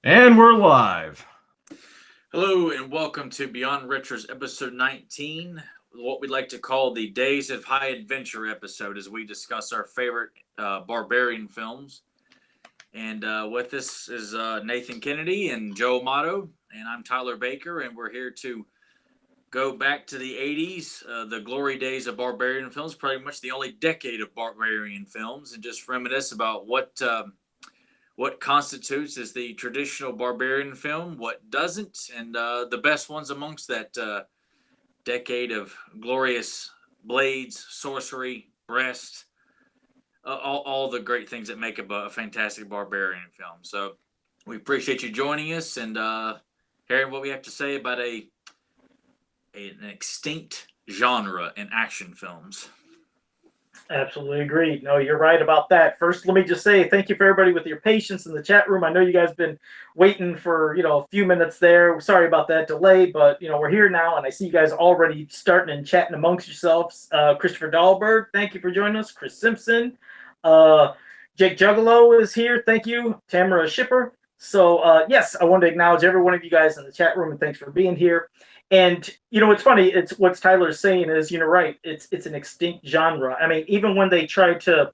And we're live. Hello and welcome to Beyond Retros episode 19, what we'd like to call the Days of High Adventure episode as we discuss our favorite Barbarian films. And with us is Nathan Kennedy and Joe Amato, and I'm Tyler Baker, and we're here to go back to the 80s, the glory days of Barbarian films, pretty much the only decade of Barbarian films, and just reminisce about what constitutes as the traditional barbarian film, what doesn't, and the best ones amongst that decade of glorious blades, sorcery, breast, all the great things that make a fantastic barbarian film. So we appreciate you joining us and hearing what we have to say about an extinct genre in action films. Absolutely agreed. No, you're right about that. First, let me just say thank you for everybody with your patience in the chat room. I know you guys been waiting for a few minutes there. Sorry about that delay, but we're here now, and I see you guys already starting and chatting amongst yourselves. Christopher Dahlberg, thank you for joining us. Chris Simpson, Jake Juggalo is here. Thank you, Tamara Shipper. So yes, I want to acknowledge every one of you guys in the chat room, and thanks for being here. And it's funny. It's what Tyler's saying is, right. It's an extinct genre. I mean, even when they try to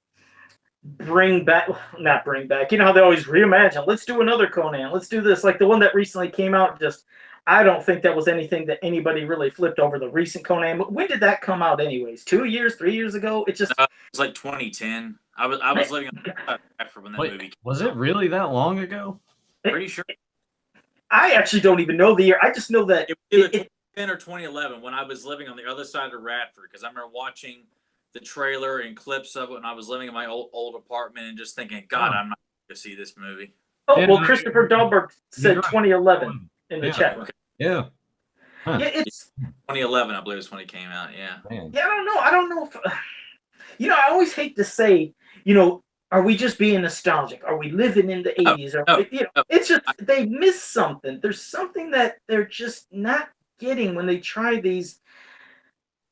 not bring back. How they always reimagine. Let's do another Conan. Let's do this. Like the one that recently came out. Just I don't think that was anything that anybody really flipped over the recent Conan. When did that come out, anyways? 2 years, 3 years ago? It just it was like 2010. I was living after when that movie came Was out. it really that long ago? Pretty sure I actually don't even know the year. I just know that it was either 2010 or 2011 when I was living on the other side of Radford, because I remember watching the trailer and clips of it when I was living in my old apartment and just thinking, God, I'm not going to see this movie. Oh, Yeah, well, Christopher Dahlberg said you're right. 2011 in the Yeah. chat room. Yeah. Huh. Yeah, it's 2011, I believe, is when it came out. Yeah. Man. yeah. I don't know. I don't know if I always hate to say, are we just being nostalgic? Are we living in the No, 80s? Or no, no. it's just they miss something. There's something that they're just not getting when they try these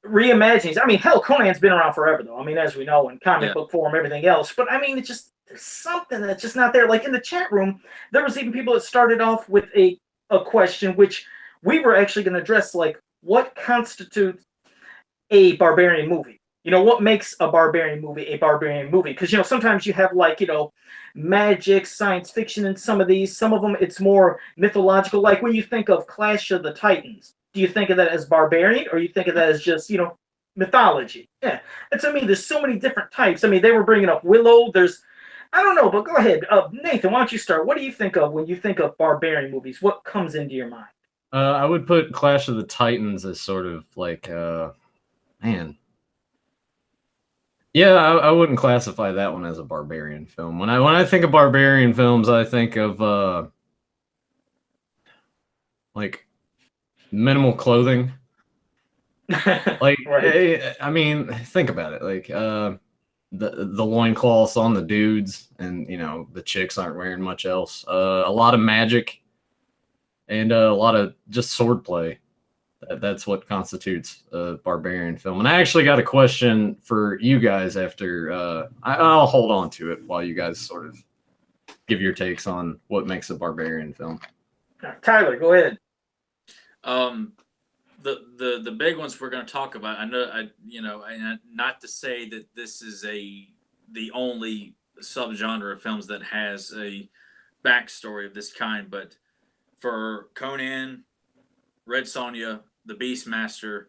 reimaginings. I mean, hell, Conan's been around forever, though. I mean, as we know, in comic Yeah. book form, everything else. But I mean, it's just there's something that's just not there. Like in the chat room, there was even people that started off with a question which we were actually going to address, like what constitutes a barbarian movie. What makes a barbarian movie a barbarian movie? Because sometimes you have like magic, science fiction in some of these. Some of them it's more mythological. Like when you think of Clash of the Titans, do you think of that as barbarian, or you think of that as just mythology? Yeah, and to me, there's so many different types. I mean, they were bringing up Willow. There's I don't know, but go ahead, Nathan. Why don't you start? What do you think of when you think of barbarian movies? What comes into your mind? I would put Clash of the Titans as sort of like, man. Yeah, I wouldn't classify that one as a barbarian film. When I think of barbarian films, I think of like minimal clothing. Like, Right. I mean, think about it. Like, the loincloths on the dudes, and the chicks aren't wearing much else. A lot of magic and a lot of just swordplay. That's what constitutes a barbarian film. And I actually got a question for you guys after. I'll hold on to it while you guys sort of give your takes on what makes a barbarian film. Tyler, go ahead. The big ones we're going to talk about. I know, and not to say that this is the only subgenre of films that has a backstory of this kind, but for Conan, Red Sonja, the Beastmaster,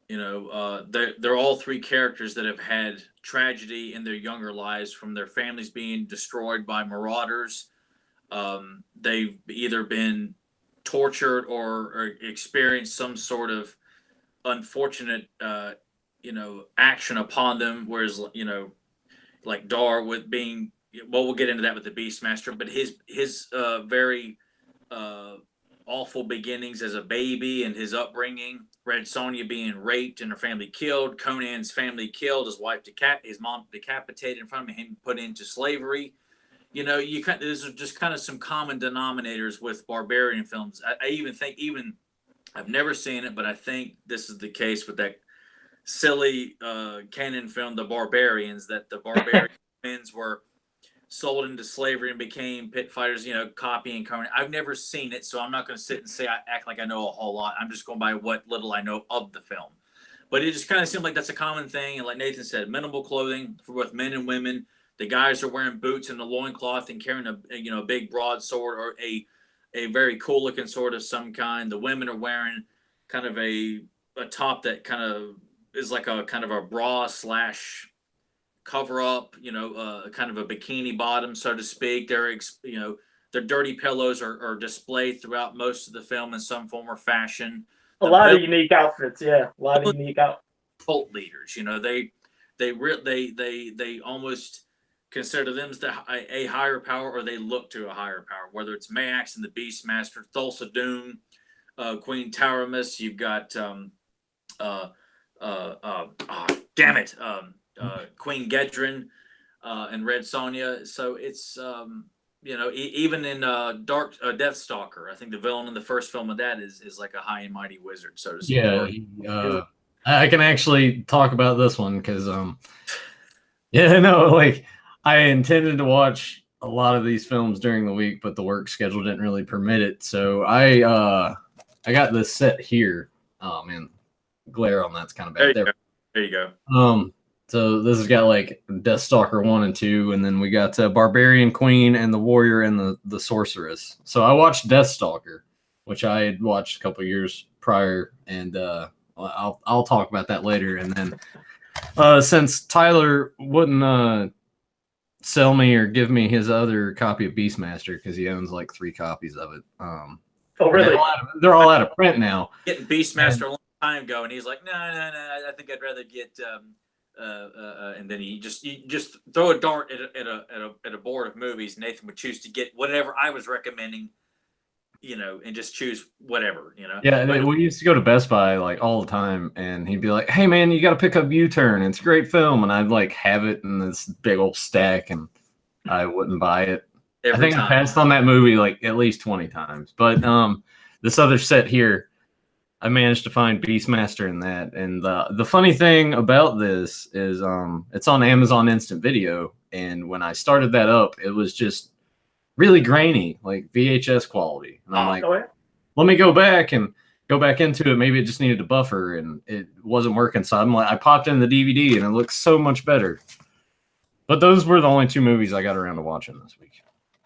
they're all three characters that have had tragedy in their younger lives from their families being destroyed by marauders. They've either been tortured or experienced some sort of unfortunate, action upon them. Whereas, like Dar with being, well, we'll get into that with the Beastmaster, but his very uh, awful beginnings as a baby and his upbringing. Red Sonja being raped and her family killed. Conan's family killed. His mom decapitated in front of him, put into slavery. These are just kind of some common denominators with barbarian films. I even think, I've never seen it, but I think this is the case with that silly canon film, The Barbarians, that the barbarians were sold into slavery and became pit fighters, copying Conan. I've never seen it, so I'm not going to sit and say I act like I know a whole lot. I'm just going by what little I know of the film. But it just kind of seemed like that's a common thing. And like Nathan said, minimal clothing for both men and women. The guys are wearing boots and a loincloth and carrying a big broadsword or a very cool looking sword of some kind. The women are wearing kind of a top that kind of is like a kind of a bra slash cover up, kind of a bikini bottom, so to speak. Their dirty pillows are displayed throughout most of the film in some form or fashion. A lot of unique outfits, yeah. A lot of unique outfits. Cult leaders, they almost consider them as a higher power, or they look to a higher power. Whether it's Mayax and the Beastmaster, Thulsa Doom, Queen Taramis, you've got Queen Gedrin, and Red Sonja. So it's even in Dark Deathstalker, I think the villain in the first film of that is like a high and mighty wizard, so to speak. Yeah, I can actually talk about this one because like I intended to watch a lot of these films during the week, but the work schedule didn't really permit it. So I got this set here. Oh man, glare on that's kind of bad. There you go. So this has got like Deathstalker 1 and 2, and then we got Barbarian Queen and the Warrior and the Sorceress. So I watched Deathstalker, which I had watched a couple years prior, and I'll talk about that later. And then since Tyler wouldn't sell me or give me his other copy of Beastmaster because he owns like 3 copies of it. Oh, really? They're all out of print now. Getting Beastmaster a long time ago, and he's like, no, I think I'd rather get. And then you just throw a dart at a board of movies. Nathan would choose to get whatever I was recommending, and just choose whatever, Yeah, we used to go to Best Buy like all the time, and he'd be like, "Hey man, you got to pick up U-Turn. It's a great film," and I'd like have it in this big old stack, and I wouldn't buy it. I think I passed on that movie like at least 20 times. But this other set here, I managed to find Beastmaster in that. And the funny thing about this is it's on Amazon Instant Video. And when I started that up, it was just really grainy, like VHS quality. And I'm like, let me go back into it. Maybe it just needed a buffer and it wasn't working. So I popped in the DVD and it looks so much better. But those were the only 2 movies I got around to watching this week.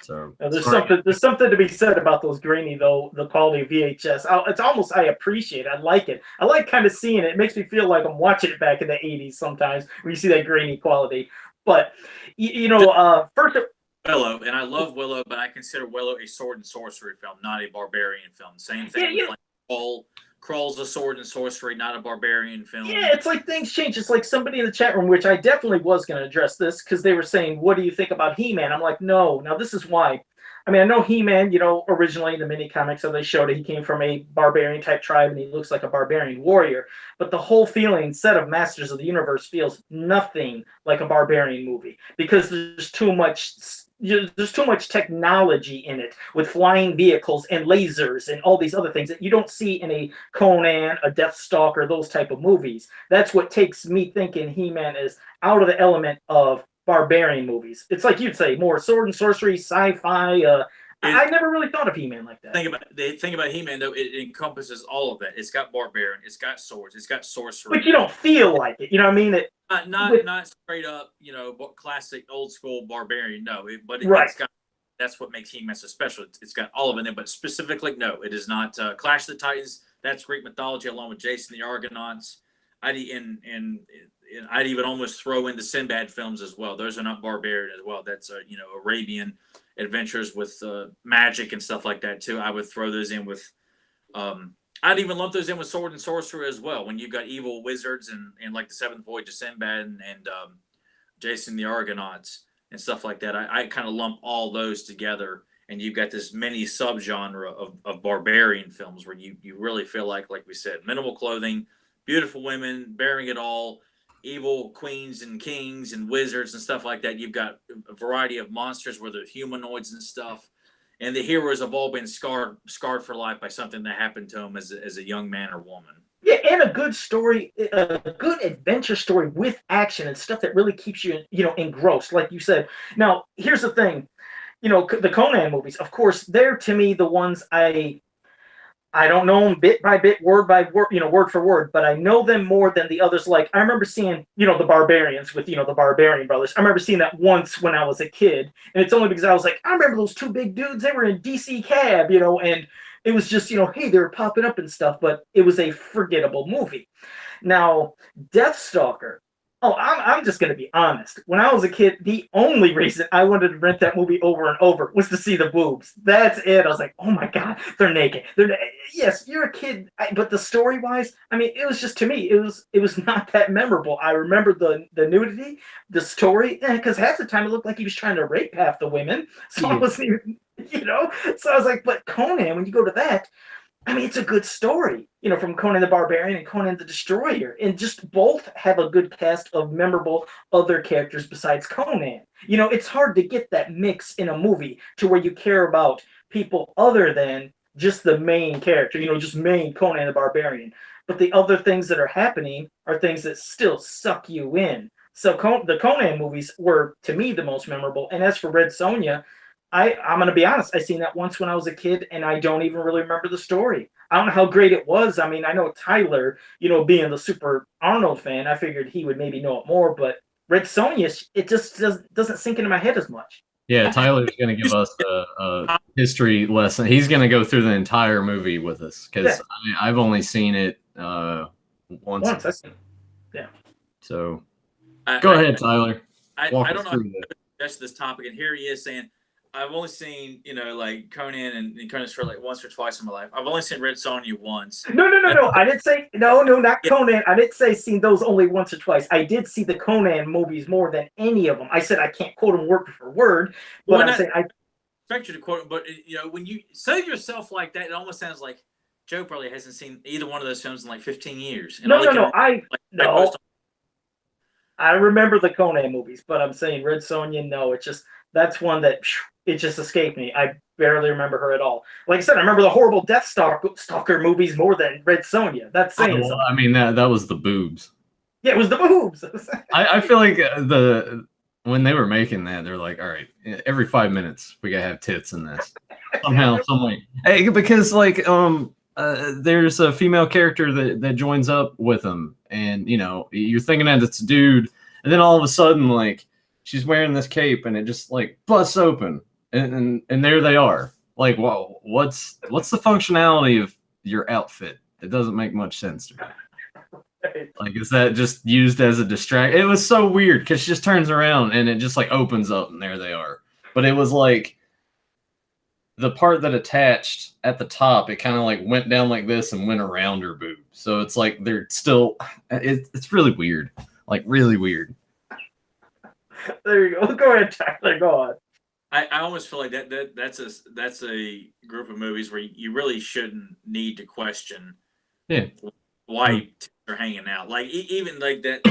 So there's something to be said about those grainy, though, the quality of VHS. It's almost, I appreciate it. I like it. I like kind of seeing it. It makes me feel like I'm watching it back in the 80s sometimes when you see that grainy quality. But, first of Willow, and I love Willow, but I consider Willow a sword and sorcery film, not a barbarian film. Same thing with like Krull's a sword and sorcery, not a barbarian film. Yeah, it's like things change. It's like somebody in the chat room, which I definitely was going to address this because they were saying, what do you think about He-Man? I'm like, no. Now, this is why. I mean, I know He-Man, originally in the mini comics, so they showed it. He came from a barbarian type tribe and he looks like a barbarian warrior. But the whole feeling set of Masters of the Universe feels nothing like a barbarian movie because there's too much technology in it with flying vehicles and lasers and all these other things that you don't see in a Conan, a Deathstalker, those type of movies. That's what takes me thinking He-Man is out of the element of barbarian movies. It's like you'd say, more sword and sorcery, sci-fi. I never really thought of He-Man like that. The thing about He-Man, though, it encompasses all of that. It's got barbarian, it's got swords, it's got sorcery. But you don't feel like it. You know what I mean? Not straight up, classic old school barbarian. No, right. That's what makes He-Man so special. It's got all of it in it, but specifically, no, it is not. Clash of the Titans. That's Greek mythology, along with Jason the Argonauts. I'd even almost throw in the Sinbad films as well. Those are not barbarian as well. That's Arabian adventures with magic and stuff like that too. I would throw those in with. I'd even lump those in with sword and sorcery as well. When you've got evil wizards and like the Seventh Voyage of Sinbad and Jason the Argonauts and stuff like that, I kind of lump all those together. And you've got this mini subgenre of barbarian films where you really feel like we said, minimal clothing, beautiful women, bearing it all, evil queens and kings and wizards and stuff like that. You've got a variety of monsters where they're humanoids and stuff. And the heroes have all been scarred for life by something that happened to them as a young man or woman. Yeah, and a good story, a good adventure story with action and stuff that really keeps you, engrossed, like you said. Now, here's the thing, the Conan movies, of course, they're to me the ones I don't know them bit by bit, word by word, word for word, but I know them more than the others. Like I remember seeing, the Barbarians with, the Barbarian brothers. I remember seeing that once when I was a kid, and it's only because I was like, I remember those two big dudes. They were in DC Cab, and it was just, hey, they were popping up and stuff, but it was a forgettable movie. Now, Deathstalker. Oh, I'm just gonna be honest. When I was a kid, the only reason I wanted to rent that movie over and over was to see the boobs. That's it. I was like, oh my god, they're naked. Yes, you're a kid, but the story wise, I mean, it was just to me, it was not that memorable. I remember the nudity, the story, because half the time it looked like he was trying to rape half the women. So I wasn't even, So I was like, but Conan, when you go to that, I mean, it's a good story, from Conan the Barbarian and Conan the Destroyer, and just both have a good cast of memorable other characters besides Conan. It's hard to get that mix in a movie to where you care about people other than just the main character, just main Conan the Barbarian. But the other things that are happening are things that still suck you in. So the Conan movies were, to me, the most memorable. And as for Red Sonja, I'm gonna be honest. I seen that once when I was a kid, and I don't even really remember the story. I don't know how great it was. I mean, I know Tyler, being the super Arnold fan, I figured he would maybe know it more. But Red Sonja, it just doesn't sink into my head as much. Yeah, Tyler's going to give us a history lesson. He's going to go through the entire movie with us because Yeah. I've only seen it once. Yeah. So go ahead, Tyler. I don't know how to address this topic, and here he is saying, I've only seen, like Conan and Conan's for like once or twice in my life. I've only seen Red Sonja once. No. I didn't say no, not Conan. I didn't say seen those only once or twice. I did see the Conan movies more than any of them. I said I can't quote them word for word, but I'm saying I expect you to quote them. But when you say yourself like that, it almost sounds like Joe probably hasn't seen either one of those films in like 15 years. And I remember the Conan movies, but I'm saying Red Sonja, no. It's just that's one that it just escaped me. I barely remember her at all. Like I said, I remember the horrible Stalker movies more than Red Sonja. That's saying something. I mean, that was the boobs. Yeah, it was the boobs. I feel like when they were making that, they're like, all right, every 5 minutes we gotta have tits in this somehow, some way. Hey, because like there's a female character that joins up with them, and you're thinking that it's a dude, and then all of a sudden like she's wearing this cape and it just like busts open and there they are. Like, whoa, what's the functionality of your outfit? It doesn't make much sense to me. Like, is that just used as a distract? It was so weird because she just turns around and it just like opens up and there they are. But it was like the part that attached at the top, it kind of like went down like this and went around her boob. So it's like they're still, it's really weird. Like really weird. There you go. Go ahead, Tyler. Go on. I almost feel like that's a group of movies where you really shouldn't need to question why they're hanging out. Like even like that.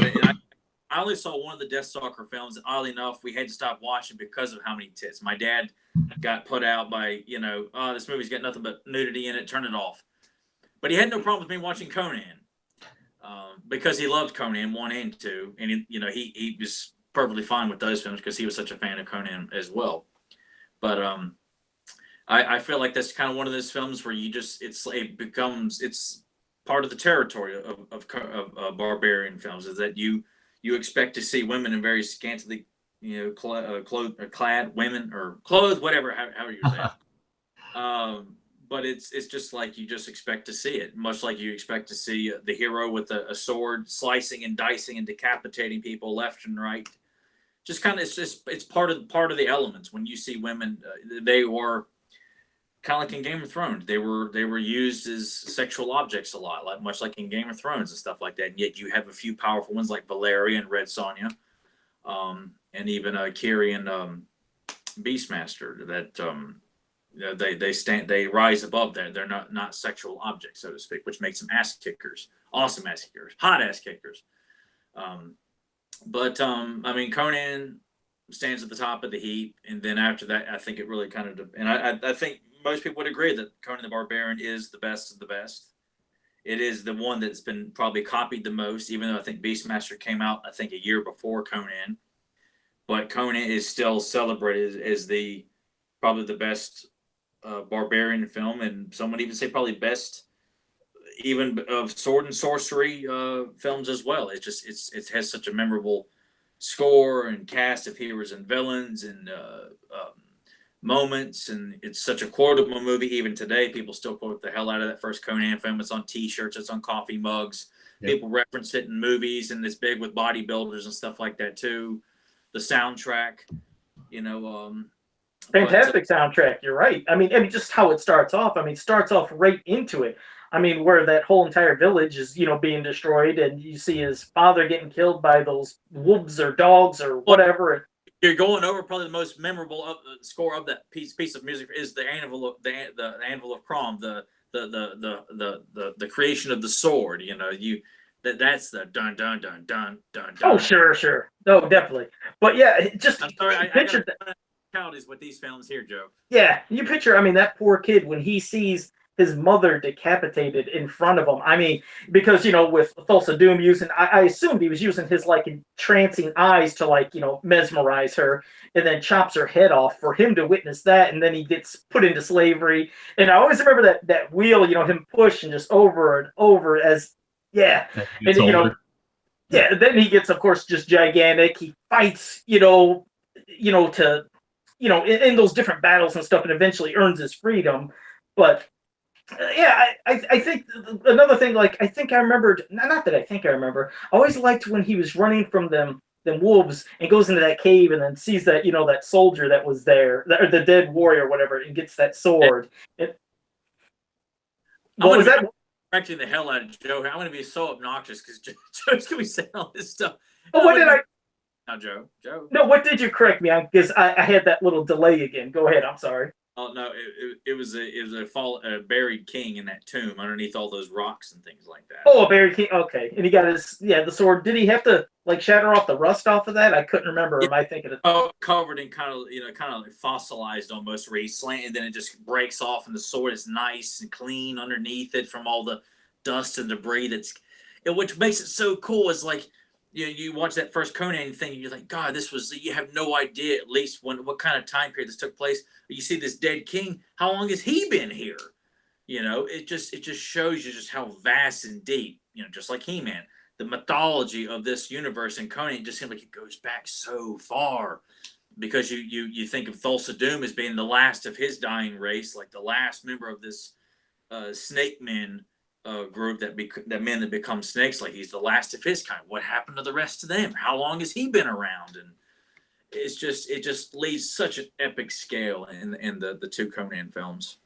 I only saw one of the Deathstalker films, and oddly enough, we had to stop watching because of how many tits. My dad got put out by oh, this movie's got nothing but nudity in it. Turn it off. But he had no problem with me watching Conan because he loved Conan 1 and 2, and he was perfectly fine with those films because he was such a fan of Conan as well. But I feel like that's kind of one of those films where it's part of the territory of Barbarian films, is that you expect to see women in very scantily clad women or clothed, whatever, however you say it. But it's just like you just expect to see it, much like you expect to see the hero with a sword slicing and dicing and decapitating people left and right. Just kind of, it's part of the elements. When you see women, they were kind of like in Game of Thrones. They were used as sexual objects a lot, like much like in Game of Thrones and stuff like that. And yet you have a few powerful ones like Valeria and Red Sonja, and even Kiri and Beastmaster that they rise above that. They're not sexual objects, so to speak, which makes them ass kickers, awesome ass kickers, hot ass kickers. But I mean, Conan stands at the top of the heap, and then after that, I think it really kind of, and I think most people would agree that Conan the Barbarian is the best of the best. it is the one that's been probably copied the most, even though I think Beastmaster came out, I think, a year before Conan. But Conan is still celebrated as the probably the best barbarian film, and some would even say probably best even of sword and sorcery films as well. It has such a memorable score and cast of heroes and villains and moments, and it's such a quotable movie. Even today, people still quote the hell out of that first Conan film. It's on T-shirts, it's on coffee mugs. Yep. People reference it in movies, and it's big with bodybuilders and stuff like that too. The soundtrack, fantastic soundtrack. You're right. I mean, just how it starts off. I mean, it starts off right into it. I mean, where that whole entire village is, being destroyed, and you see his father getting killed by those wolves or dogs or whatever. You're going over probably the most memorable score of that piece of music is the Anvil of Crom, the creation of the sword. That's the dun dun dun dun dun. Oh, sure. No, definitely. But yeah, just I'm sorry, I picture that. Counties with these films here, Joe. Yeah, you picture. I mean, that poor kid when he sees his mother decapitated in front of him. I mean, because with Thulsa Doom using, I assumed he was using his entrancing eyes to mesmerize her, and then chops her head off for him to witness that, and then he gets put into slavery. And I always remember that wheel, him push and just over and over as and then he gets, of course, just gigantic. He fights, to in those different battles and stuff, and eventually earns his freedom. But I think another thing, I think I remembered, not that I think I remember, I always liked when he was running from them wolves and goes into that cave and then sees that, that soldier that was there, or the dead warrior or whatever, and gets that sword. What was that? Correcting the hell out of Joe. I'm going to be so obnoxious because Joe's going to be saying all this stuff. Oh, what did I? Now, Joe. No, what did you correct me on? Because I had that little delay again. Go ahead. I'm sorry. Oh no, it was a buried king in that tomb underneath all those rocks and things like that. Oh, a buried king. Okay, and he got the sword. Did he have to shatter off the rust off of that? I couldn't remember. Am I thinking of? Oh, covered in kind of fossilized almost, where he's slanted, and then it just breaks off, and the sword is nice and clean underneath it from all the dust and debris which makes it so cool. Is you watch that first Conan thing, and you're like, God, you have no idea at least what kind of time period this took place. You see this dead king, how long has he been here? It just shows you just how vast and deep, just like He-Man, the mythology of this universe in Conan just seems like it goes back so far, because you think of Thulsa Doom as being the last of his dying race, like the last member of this snake men group that men that become snakes, like he's the last of his kind. What happened to the rest of them? How long has he been around? And it just leaves such an epic scale in the two Conan films.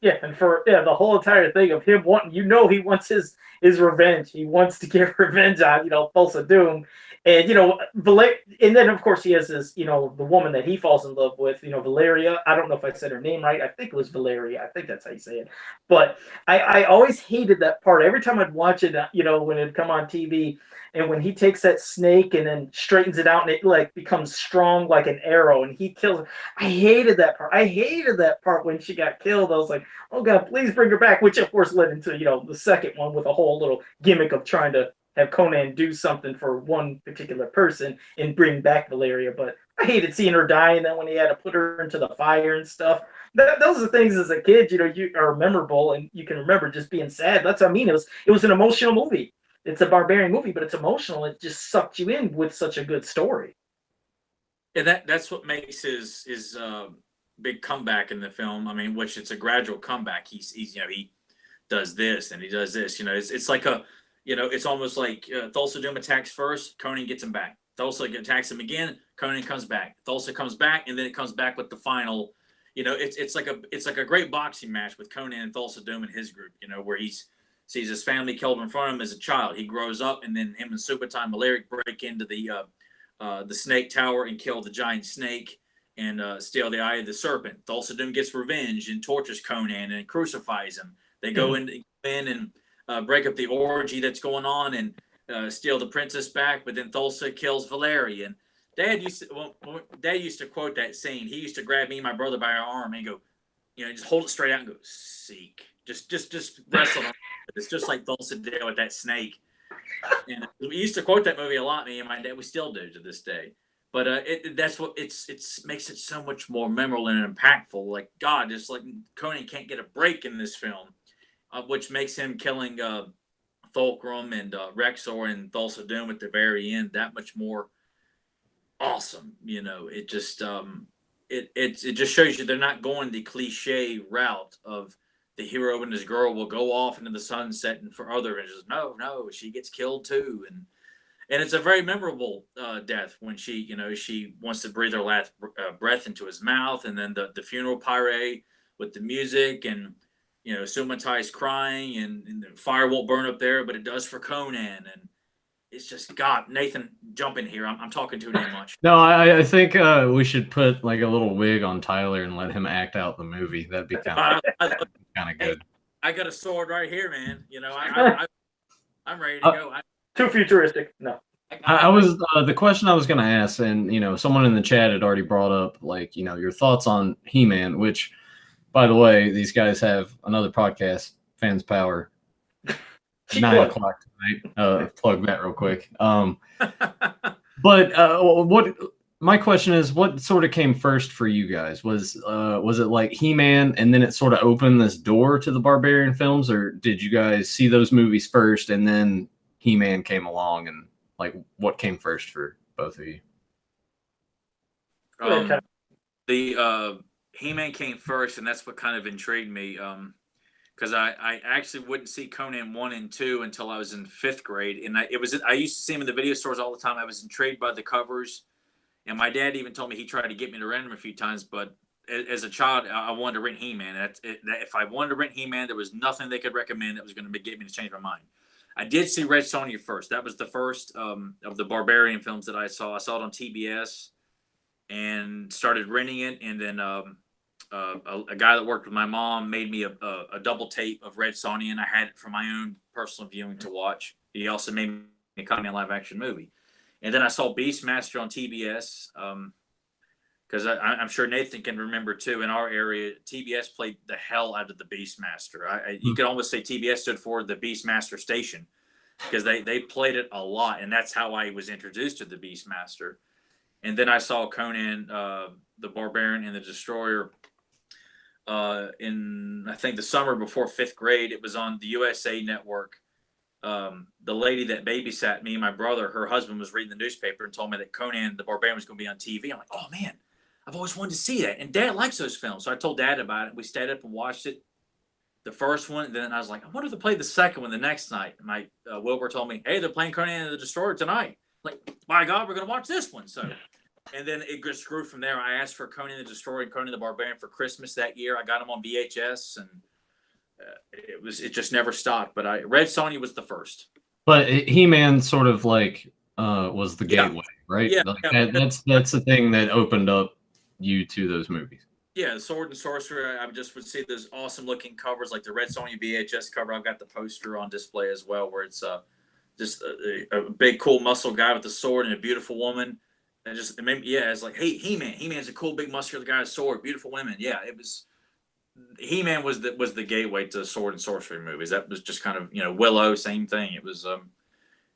Yeah, and the whole entire thing of him wanting, he wants his revenge. He wants to get revenge on Thulsa Doom, and and then of course he has this the woman that he falls in love with, Valeria. I don't know if I said her name right. I think it was Valeria. I think that's how you say it. But I always hated that part. Every time I'd watch it, when it'd come on TV, and when he takes that snake and then straightens it out and it becomes strong like an arrow and he kills her. I hated that part. I hated that part when she got killed. I was like, oh God, please bring her back, which of course led into, the second one with a whole little gimmick of trying to have Conan do something for one particular person and bring back Valeria. But I hated seeing her die, and then when he had to put her into the fire and stuff. Those are things as a kid, you are memorable and you can remember just being sad. That's what I mean. It was an emotional movie. It's a barbarian movie, but it's emotional. It just sucked you in with such a good story. And that's what makes his big comeback in the film. I mean, which it's a gradual comeback. He does this and he does this. It's like it's almost like Thulsa Doom attacks first, Conan gets him back. Thulsa attacks him again, Conan comes back. Thulsa comes back, and then it comes back with the final. It's like a great boxing match with Conan and Thulsa Doom and his group. Where he sees his family killed in front of him as a child. He grows up, and then him and Subutai Maleric break into the snake tower and kill the giant snake and steal the eye of the serpent. Thulsa Doom gets revenge and tortures Conan and crucifies him. They go in and break up the orgy that's going on and steal the princess back, but then Thulsa kills Valeria. And Dad used to quote that scene. He used to grab me and my brother by our arm and go, just hold it straight out and go seek. Just wrestle on it. It's just like Dulce did with that snake. And we used to quote that movie a lot, me and my dad. We still do to this day. But that's what it's makes it so much more memorable and impactful. Like God, just like Conan can't get a break in this film, which makes him killing Fulcrum and Rexor and Thulsa Doom at the very end that much more awesome. It just it just shows you they're not going the cliche route of the hero and his girl will go off into the sunset and for other reasons. No, she gets killed too, and it's a very memorable death when she wants to breathe her last breath into his mouth, and then the funeral pyre with the music and Sumatai's crying and the fire won't burn up there, but it does for Conan, and it's just God. Nathan, jump in here. I'm talking too damn much. No, I think we should put like a little wig on Tyler and let him act out the movie. That'd be kind of good. Hey, I got a sword right here, man. I'm ready to go. Too futuristic. No. I was the question I was going to ask, and someone in the chat had already brought up like your thoughts on He-Man, which, by the way, these guys have another podcast, Fans Power, 9 o'clock tonight. Plug that real quick. But what my question is, what sort of came first for you guys? Was it like He-Man, and then it sort of opened this door to the Barbarian films, or did you guys see those movies first and then He-Man came along, and like what came first for both of you? The He-Man came first, and that's what kind of intrigued me. Because I actually wouldn't see Conan 1 and 2 until I was in 5th grade, and I used to see him in the video stores all the time. I was intrigued by the covers, and my dad even told me he tried to get me to rent them a few times. But as a child, I wanted to rent He-Man. If I wanted to rent He-Man, there was nothing they could recommend that was going to get me to change my mind. I did see Red Sonja first. That was the first of the Barbarian films that I saw. I saw it on TBS and started renting it, and then a guy that worked with my mom made me a double tape of Red Sonja, and I had it for my own personal viewing to watch. He also made me a Conan live action movie. And then I saw Beastmaster on TBS, because I'm sure Nathan can remember too. In our area, TBS played the hell out of the Beastmaster. You could almost say TBS stood for the Beastmaster station, because they played it a lot, and that's how I was introduced to the Beastmaster. And then I saw Conan, the Barbarian and the Destroyer, in I think the summer before 5th grade. It was on the USA Network. The lady that babysat me and my brother, her husband was reading the newspaper and told me that Conan the Barbarian was going to be on TV. I'm like, oh man, I've always wanted to see that, and Dad likes those films. So I told Dad about it. We stayed up and watched it, the first one. And then I was like, I wonder if they played the second one the next night. My Wilbur told me, hey, they're playing Conan the Destroyer tonight. Like, my God, we're going to watch this one. So. And then it just grew from there. I asked for Conan the Destroyer and Conan the Barbarian for Christmas that year. I got them on VHS, and it just never stopped. But Red Sonja was the first. But He-Man sort of like was the gateway, right? Yeah, like that's the thing that opened up you to those movies. Yeah, the Sword and Sorcerer. I just would see those awesome looking covers, like the Red Sonja VHS cover. I've got the poster on display as well, where it's just a big, cool muscle guy with a sword and a beautiful woman. And just, it's like, hey, He-Man. He-Man's a cool, big, muscular guy with a sword, beautiful women. Yeah, it was. He-Man was the gateway to sword and sorcery movies. That was just kind of Willow, same thing. It was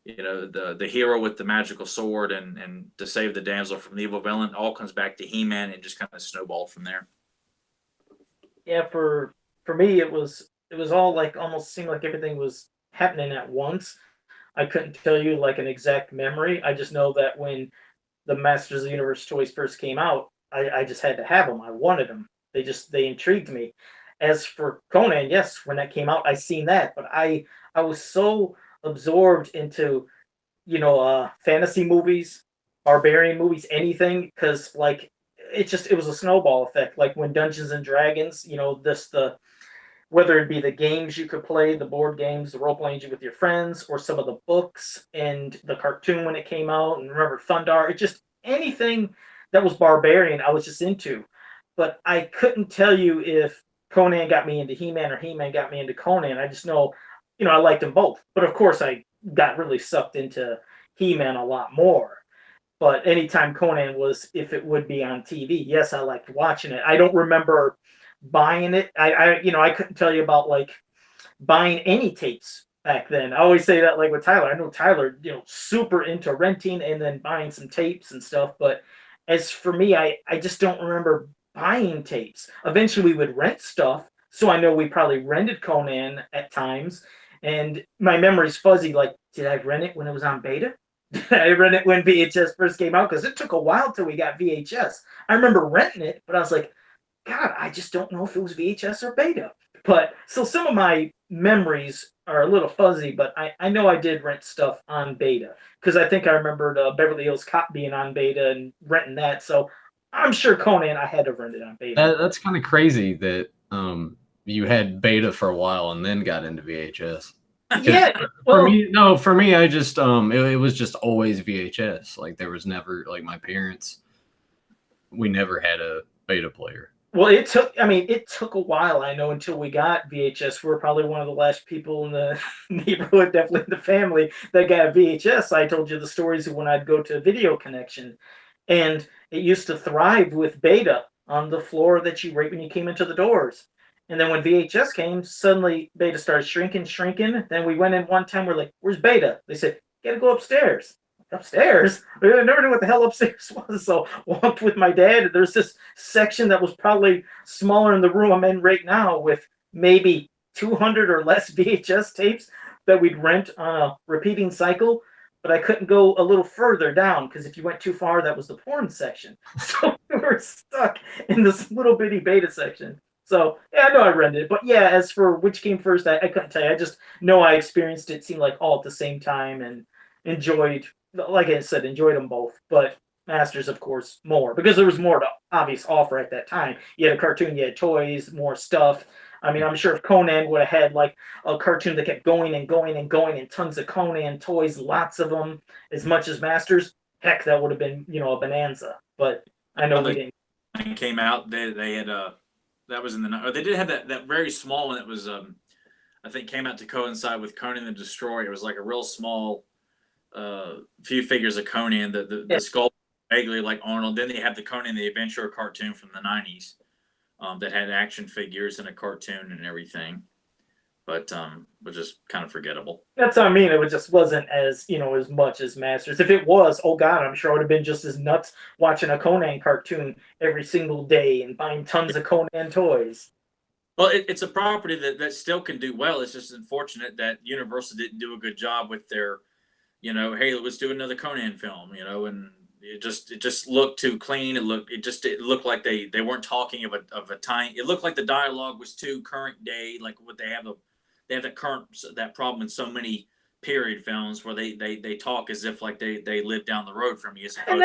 the hero with the magical sword and to save the damsel from the evil villain. All comes back to He-Man and just kind of snowballed from there. Yeah, for me it was all like almost seemed like everything was happening at once. I couldn't tell you like an exact memory. I just know that when the Masters of the Universe toys first came out, I just had to have them. I wanted them. They intrigued me. As for Conan, yes, when that came out, I seen that, but I was so absorbed into fantasy movies, barbarian movies, anything, because like it was a snowball effect. Like when Dungeons and Dragons, whether it be the games you could play, the board games, the role playing with your friends, or some of the books and the cartoon when it came out, and remember Thundar, it just anything that was barbarian, I was just into. But I couldn't tell you if Conan got me into He-Man or He-Man got me into Conan. I just know, I liked them both. But of course, I got really sucked into He-Man a lot more. But anytime Conan was, if it would be on TV, yes, I liked watching it. I don't remember buying it. I couldn't tell you about like buying any tapes back then. I always say that like with Tyler. I know Tyler, super into renting and then buying some tapes and stuff. But as for me, I just don't remember buying tapes. Eventually, we would rent stuff. So I know we probably rented Conan at times. And my memory's fuzzy. Like, did I rent it when it was on beta? Did I rent it when VHS first came out? Because it took a while till we got VHS. I remember renting it, but I was like, God, I just don't know if it was VHS or beta. But so some of my memories are a little fuzzy, but I know I did rent stuff on beta because I think I remembered Beverly Hills Cop being on beta and renting that. So I'm sure Conan I had to rent it on beta. That's kind of crazy that you had beta for a while and then got into VHS. Yeah, For well, me, no, for me, I just it was just always VHS. Like there was never like my parents, we never had a beta player. well, it took a while, I know, until we got VHS. We're probably one of the last people in the neighborhood, definitely in the family, that got VHS. I told you the stories of when I'd go to Video Connection, and it used to thrive with beta on the floor that you right when you came into the doors. And then when VHS came, suddenly beta started shrinking, shrinking. Then we went in one time, we're like, "Where's beta?" They said, "You gotta go upstairs." Upstairs? I never knew what the hell upstairs was. So walked with my dad. There's this section that was probably smaller in the room I'm in right now with maybe 200 or less VHS tapes that we'd rent on a repeating cycle. But I couldn't go a little further down because if you went too far, that was the porn section. So we were stuck in this little bitty beta section. So yeah, I know I rented it. But yeah, as for which came first, I couldn't tell you. I just know I experienced it, seemed like all at the same time and enjoyed, like I said, enjoyed them both. But Masters, of course, more because there was more to obvious offer at that time. You had a cartoon, you had toys, more stuff. I mean, I'm sure if Conan would have had like a cartoon that kept going and going and going and tons of Conan toys, lots of them, as much as Masters, heck, that would have been, a bonanza. But I know we didn't. It came out, they had that was in the, or they did have that very small one that was I think came out to coincide with Conan the Destroyer. It was like a real small few figures of Conan, the skull vaguely like Arnold. Then they have the Conan the Adventurer cartoon from the 90s that had action figures and a cartoon and everything, but was just kind of forgettable. That's what I mean. It just wasn't as as much as Masters. If it was, oh god, I'm sure I would have been just as nuts watching a Conan cartoon every single day and buying tons of Conan toys. Well, it's a property that still can do well. It's just unfortunate that Universal didn't do a good job with their, hey, let's do another Conan film, and it just looked too clean. It looked like they weren't talking of a time. It looked like the dialogue was too current day, like what they have that problem in so many period films where they talk as if like they live down the road from you. And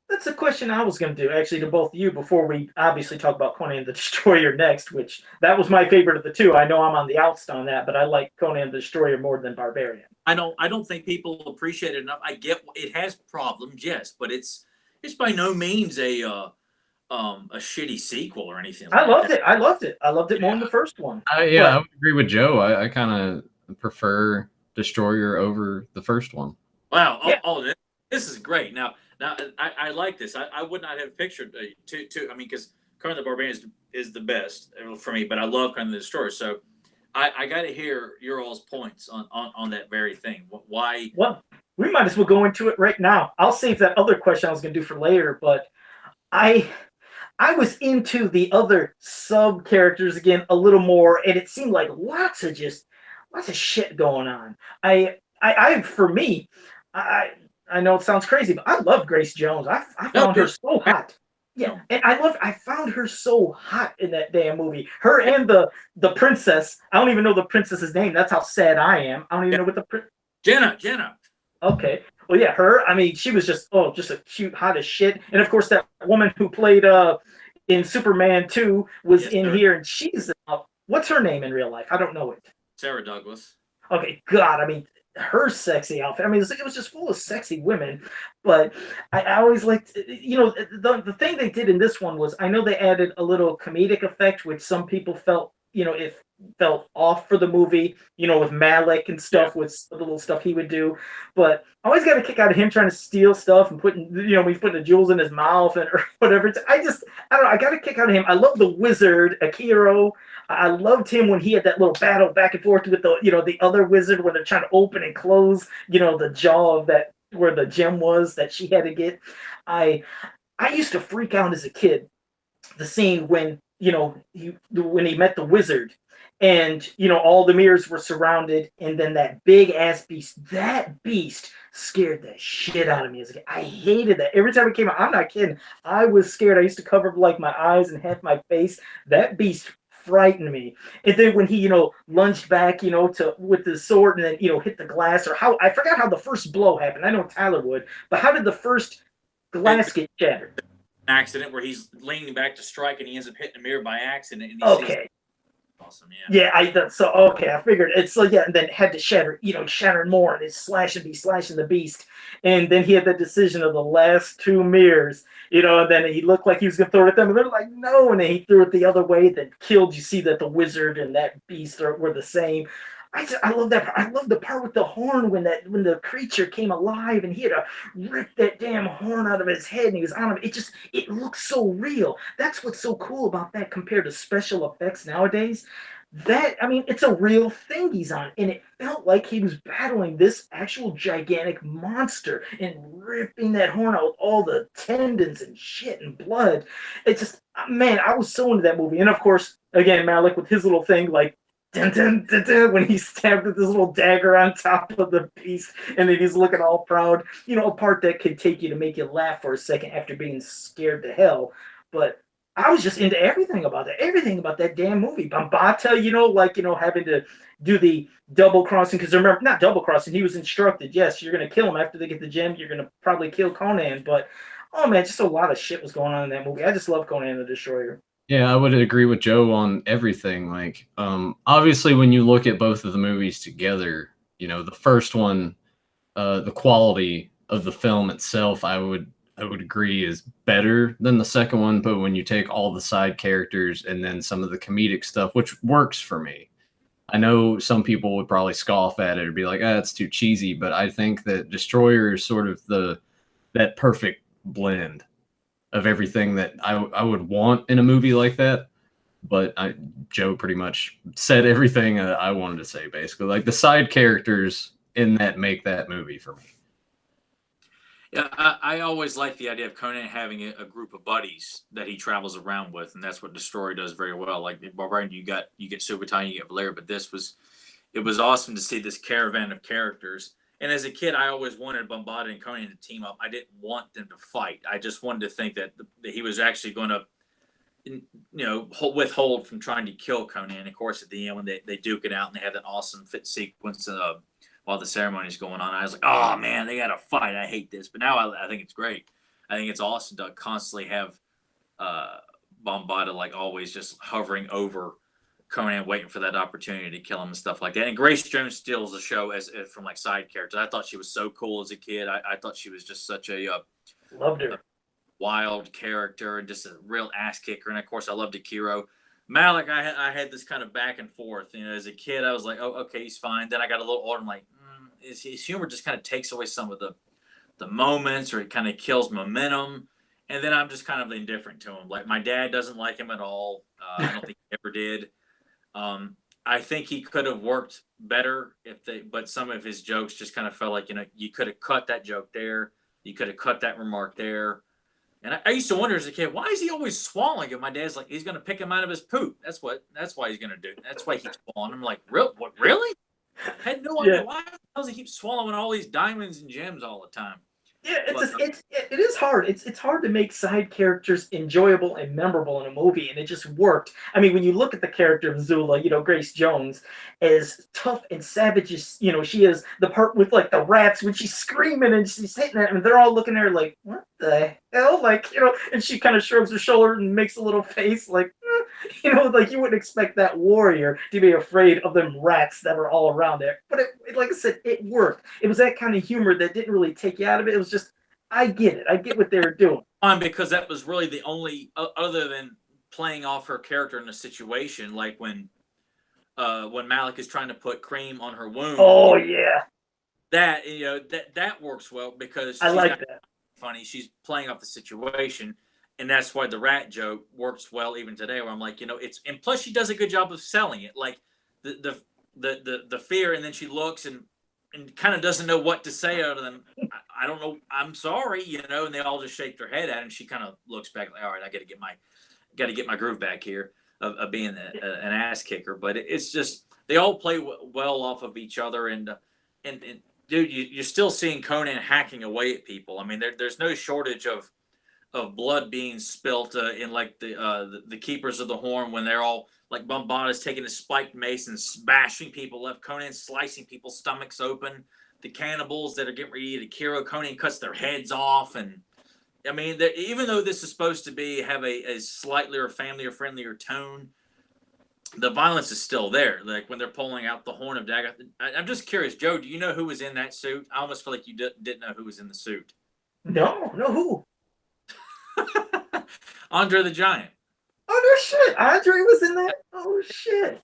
that's a question I was going to do actually to both of you before we obviously talk about Conan the Destroyer next, which that was my favorite of the two. I know I'm on the outs on that, but I like Conan the Destroyer more than Barbarian. I don't think people appreciate it enough. I get it has problems, yes, but it's by no means a shitty sequel or anything. I loved it. I loved it. I loved it more than the first one. I would agree with Joe. I kind of prefer Destroyer over the first one. Wow. Yeah. This is great. Now I like this. I would not have pictured two. I mean, because Conan the Barbarian is the best for me, but I love Conan the Destroyer. So I got to hear your all's points on that very thing. Why? Well, we might as well go into it right now. I'll save that other question I was going to do for later, but I was into the other sub characters again a little more, and it seemed like lots of shit going on. For me, I know it sounds crazy, but I love Grace Jones. I found her so hot. Yeah, and I found her so hot in that damn movie. Her and the princess. I don't even know the princess's name. That's how sad I am. I don't even know what the Jenna. Okay. Well, yeah, her. I mean, she was just a cute, hot as shit. And of course, that woman who played in Superman 2 was in here, and she's what's her name in real life? I don't know it. Sarah Douglas. Okay, God, I mean, her sexy outfit. I mean, it was just full of sexy women. But I always liked, the thing they did in this one was, I know they added a little comedic effect, which some people felt it felt off for the movie, with Malik and stuff, with the little stuff he would do. But I always got a kick out of him trying to steal stuff and putting, when he's putting the jewels in his mouth or whatever. I don't know. I got a kick out of him. I love the wizard, Akiro. I loved him when he had that little battle back and forth with the other wizard when they're trying to open and close, the jaw of that where the gem was that she had to get. I used to freak out as a kid. The scene when when he met the wizard, and all the mirrors were surrounded, and then that big ass beast. That beast scared the shit out of me as a kid. I hated that. Every time it came out, I'm not kidding. I was scared. I used to cover like my eyes and half my face. That beast frightened me. And then when he, lunged back, to with the sword and then, hit the glass, or how I forgot how the first blow happened. I know Tyler would, but how did the first glass get shattered? Accident where he's leaning back to strike and he ends up hitting a mirror by accident. And he sees awesome, yeah. I figured it's so and then had to shatter, shattering more, and it's slashing the beast, and then he had the decision of the last two mirrors, and then he looked like he was gonna throw it at them, and they're like, no, and then he threw it the other way, then killed. You see that the wizard and that beast were the same. I love that part. I love the part with the horn when the creature came alive and he had to rip that damn horn out of his head and he was on him. It looks so real. That's what's so cool about that compared to special effects nowadays. It's a real thing he's on, and it felt like he was battling this actual gigantic monster and ripping that horn out with all the tendons and shit and blood. It's just, man, I was so into that movie. And of course, again, Malik with his little thing, like, dun, dun, dun, dun, when he stabbed with this little dagger on top of the beast, and then he's looking all proud. A part that could take you to make you laugh for a second after being scared to hell. But I was just into everything about that damn movie. Bambata, having to do the double crossing, because remember, not double crossing, he was instructed, yes, you're going to kill him after they get the gem, you're going to probably kill Conan, but, oh man, just a lot of shit was going on in that movie. I just love Conan the Destroyer. Yeah, I would agree with Joe on everything. Like, obviously, when you look at both of the movies together, the first one, the quality of the film itself, I would agree is better than the second one. But when you take all the side characters and then some of the comedic stuff, which works for me, I know some people would probably scoff at it or be like, it's too cheesy. But I think that Destroyer is sort of that perfect blend of everything that I would want in a movie like that. But Joe pretty much said everything I wanted to say, basically. Like, the side characters in that make that movie for me. Yeah, I always like the idea of Conan having a group of buddies that he travels around with, and that's what Destroyer does very well. Like Barbarian, you get Subutai, you get Valeria, but it was awesome to see this caravan of characters. And as a kid, I always wanted Bombada and Conan to team up. I didn't want them to fight. I just wanted to think that he was actually going to, withhold from trying to kill Conan. And of course, at the end, when they duke it out and they have that awesome fit sequence while the ceremony's going on, I was like, oh man, they got to fight. I hate this. But now I think it's great. I think it's awesome to constantly have Bombada, like always, just hovering over Conan, waiting for that opportunity to kill him and stuff like that. And Grace Jones steals the show as from like side characters. I thought she was so cool as a kid. I thought she was just such a loved her, wild character and just a real ass kicker. And of course, I loved Akiro. Malik, I had this kind of back and forth. As a kid, I was like, oh, okay, he's fine. Then I got a little older. I'm like, his humor just kind of takes away some of the moments, or it kind of kills momentum. And then I'm just kind of indifferent to him. Like, my dad doesn't like him at all. I don't think he ever did. I think he could have worked better but some of his jokes just kind of felt like, you could have cut that joke there. You could have cut that remark there. And I used to wonder as a kid, why is he always swallowing? And my dad's like, he's going to pick him out of his poop. That's why he's going to do. That's why he's swallowing. I'm like, what, really? I had no idea. Why does he keep swallowing all these diamonds and gems all the time? Yeah, it is hard. It's hard to make side characters enjoyable and memorable in a movie, and it just worked. I mean, when you look at the character of Zula, Grace Jones, as tough and savage as she is, the part with like the rats when she's screaming and she's hitting it, and they're all looking at her like, what the hell, and she kind of shrugs her shoulder and makes a little face like, like you wouldn't expect that warrior to be afraid of them rats that were all around there. But like I said, it worked. It was that kind of humor that didn't really take you out of it. It was just, I get it. I get what they were doing. Because that was really the only, other than playing off her character in the situation, like when when Malik is trying to put cream on her wound. Oh yeah, That that works well because I she's like not that. funny. She's playing off the situation, and that's why the rat joke works well even today. Where I'm like, it's and plus she does a good job of selling it, like the fear, and then she looks and kind of doesn't know what to say other than I don't know, I'm sorry, and they all just shake their head at her, and she kind of looks back like, all right, I got to get my groove back here of being an ass kicker. But it's just they all play well off of each other, and dude, you're still seeing Conan hacking away at people. I mean, there's no shortage of blood being spilt in like the keepers of the horn when they're all like Bombada's taking a spiked mace and smashing people left. Conan slicing people's stomachs open. The cannibals that are getting ready to Kiro, Conan cuts their heads off. And I mean, even though this is supposed to have a slightly or family or friendlier tone, the violence is still there. Like when they're pulling out the horn of Dagoth. I'm just curious, Joe, do you know who was in that suit? I almost feel like you didn't know who was in the suit. No, who? Andre the Giant. Oh no shit! Andre was in that. Oh shit!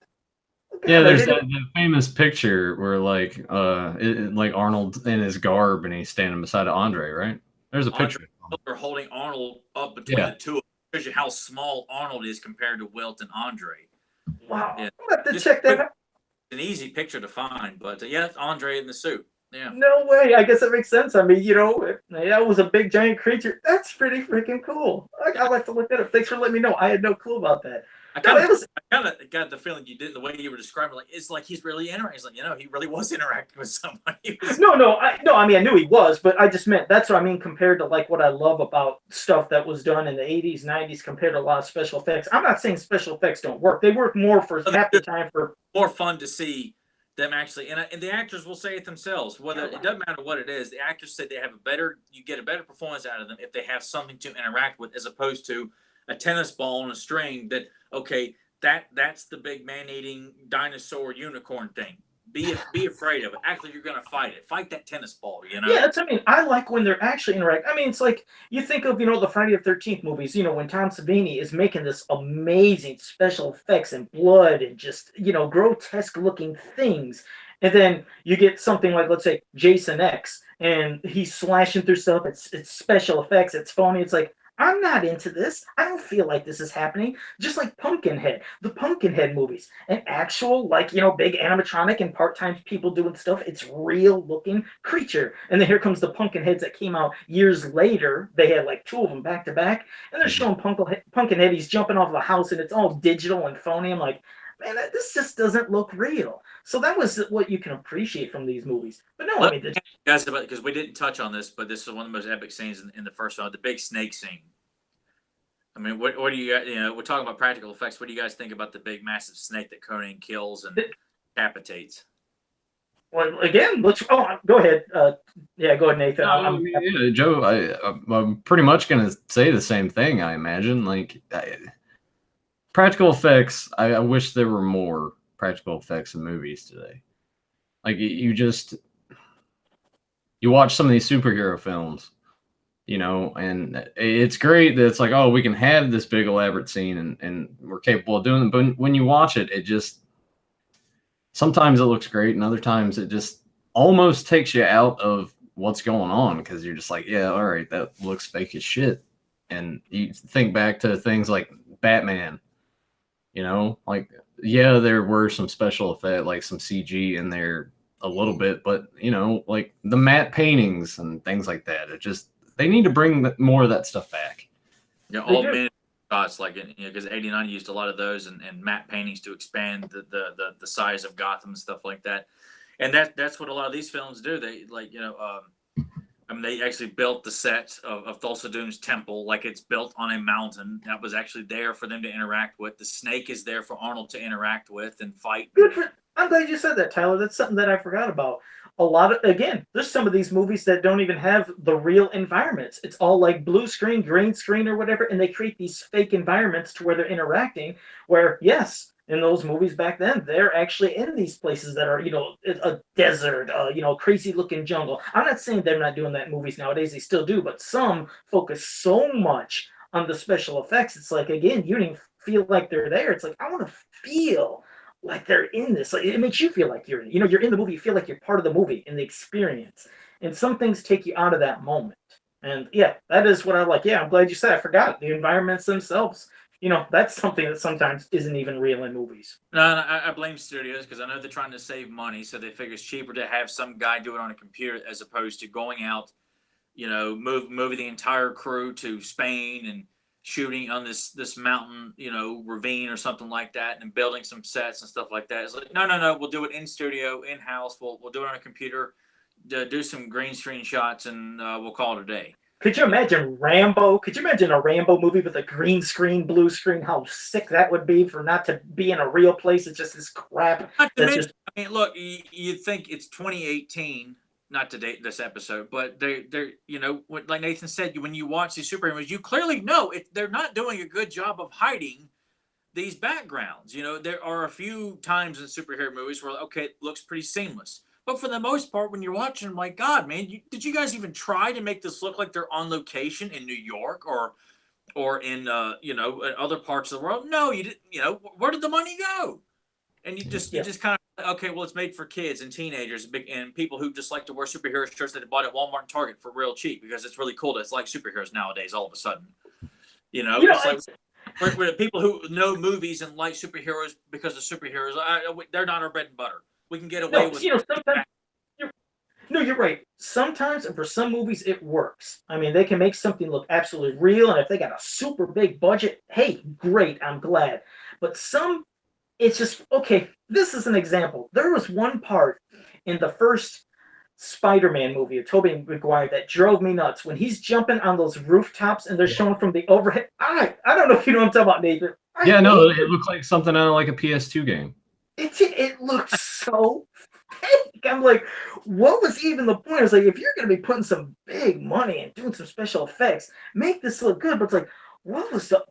Okay, Yeah, there's that famous picture where like like Arnold in his garb and he's standing beside Andre, right? There's a picture. They're holding Arnold up between the two. It shows you how small Arnold is compared to Wilt and Andre. Wow, Yeah. I'm gonna have to check that out. An easy picture to find, but yeah, it's Andre in the suit. Yeah. No way. I guess that makes sense. I mean, that was a big giant creature. That's pretty freaking cool. I'll have to look that up. Thanks for letting me know. I had no clue about that. I kind of got the feeling you did the way you were describing. Like it's like he's really interacting. He's like, he really was interacting with somebody. No. I mean, I knew he was, but I just meant that's what I mean compared to like what I love about stuff that was done in the 80s, 90s compared to a lot of special effects. I'm not saying special effects don't work. They work more for half the time for more fun to see them actually, and the actors will say it themselves. Whether it doesn't matter what it is, the actors say you get a better performance out of them if they have something to interact with, as opposed to a tennis ball on a string. That's the big man-eating dinosaur unicorn thing. Be afraid of it. Act like you're gonna fight it. Fight that tennis ball. Yeah, I like when they're actually interacting. I mean, it's like you think of the Friday the 13th movies. When Tom Savini is making this amazing special effects and blood and just grotesque looking things, and then you get something like, let's say, Jason X, and he's slashing through stuff. It's special effects. It's phony. It's like, I'm not into this. I don't feel like this is happening. Just like Pumpkinhead, the Pumpkinhead movies, an actual big animatronic and part-time people doing stuff. It's real looking creature. And then here comes the Pumpkinheads that came out years later. They had like two of them back to back, and they're showing Pumpkinhead. He's jumping off the house, and it's all digital and phony. I'm like, man, this just doesn't look real. So that was what you can appreciate from these movies. But no, I mean, guys, because we didn't touch on this, but this is one of the most epic scenes in the first one, the big snake scene. I mean, what do you we're talking about practical effects. What do you guys think about the big, massive snake that Conan kills and decapitates? Well, again, go ahead. Yeah, go ahead, Nathan. Joe, I'm pretty much going to say the same thing, I imagine. Like, practical effects, I wish there were more practical effects in movies today. Like, you watch some of these superhero films, and it's great that it's like, oh, we can have this big elaborate scene and we're capable of doing it. But when you watch it, it just, sometimes it looks great and other times it just almost takes you out of what's going on because you're just like, yeah, all right, that looks fake as shit. And you think back to things like Batman, like, yeah, there were some special effect, like some CG in there a little bit, but like the matte paintings and things like that, they need to bring more of that stuff back. Yeah, all minute shots, like because '89 used a lot of those and matte paintings to expand the size of Gotham and stuff like that. And that's what a lot of these films do. They they actually built the set of Thulsa Doom's temple like it's built on a mountain that was actually there for them to interact with. The snake is there for Arnold to interact with and fight. I'm glad you said that, Tyler. That's something that I forgot about. There's some of these movies that don't even have the real environments. It's all like blue screen, green screen, or whatever, and they create these fake environments to where they're interacting, where, yes, in those movies back then, they're actually in these places that are, a desert, crazy looking jungle. I'm not saying they're not doing that in movies nowadays. They still do, but some focus so much on the special effects. It's like, again, you don't even feel like they're there. It's like, I want to feel like they're in this. Like, it makes you feel like you're in. You're in the movie. You feel like you're part of the movie and the experience. And some things take you out of that moment. And yeah, that is what I like. Yeah, I'm glad you said. I forgot the environments themselves. That's something that sometimes isn't even real in movies. No, I blame studios because I know they're trying to save money, so they figure it's cheaper to have some guy do it on a computer as opposed to going out, moving the entire crew to Spain and shooting on this mountain, ravine or something like that, and building some sets and stuff like that. It's like, no, we'll do it in studio, in house. We'll do it on a computer, do some green screen shots, and we'll call it a day. Could you imagine Rambo? Could you imagine a Rambo movie with a green screen, blue screen? How sick that would be for not to be in a real place. It's just this crap. Not to mention, I mean, look, you think it's 2018, not to date this episode, but they're like Nathan said, when you watch these superheroes, you clearly know they're not doing a good job of hiding these backgrounds. There are a few times in superhero movies where, okay, it looks pretty seamless. But for the most part, when you're watching, my God, man, did you guys even try to make this look like they're on location in New York or in in other parts of the world? No, you didn't. Where did the money go? And you just kind of, okay, well, it's made for kids and teenagers and people who just like to wear superhero shirts that they bought at Walmart and Target for real cheap because it's really cool. It's like superheroes nowadays. All of a sudden, it's like we're people who know movies and like superheroes because of superheroes. They're not our bread and butter. We can get away with. Sometimes you're right. Sometimes, and for some movies, it works. I mean, they can make something look absolutely real, and if they got a super big budget, hey, great, I'm glad. But it's just, okay, this is an example. There was one part in the first Spider-Man movie of Tobey Maguire that drove me nuts when he's jumping on those rooftops and they're showing from the overhead. I don't know if you know what I'm talking about, Nathan. It looked like something out of like a PS2 game. It looked so fake. I'm like, what was even the point? I was like, if you're going to be putting some big money and doing some special effects, make this look good. But it's like,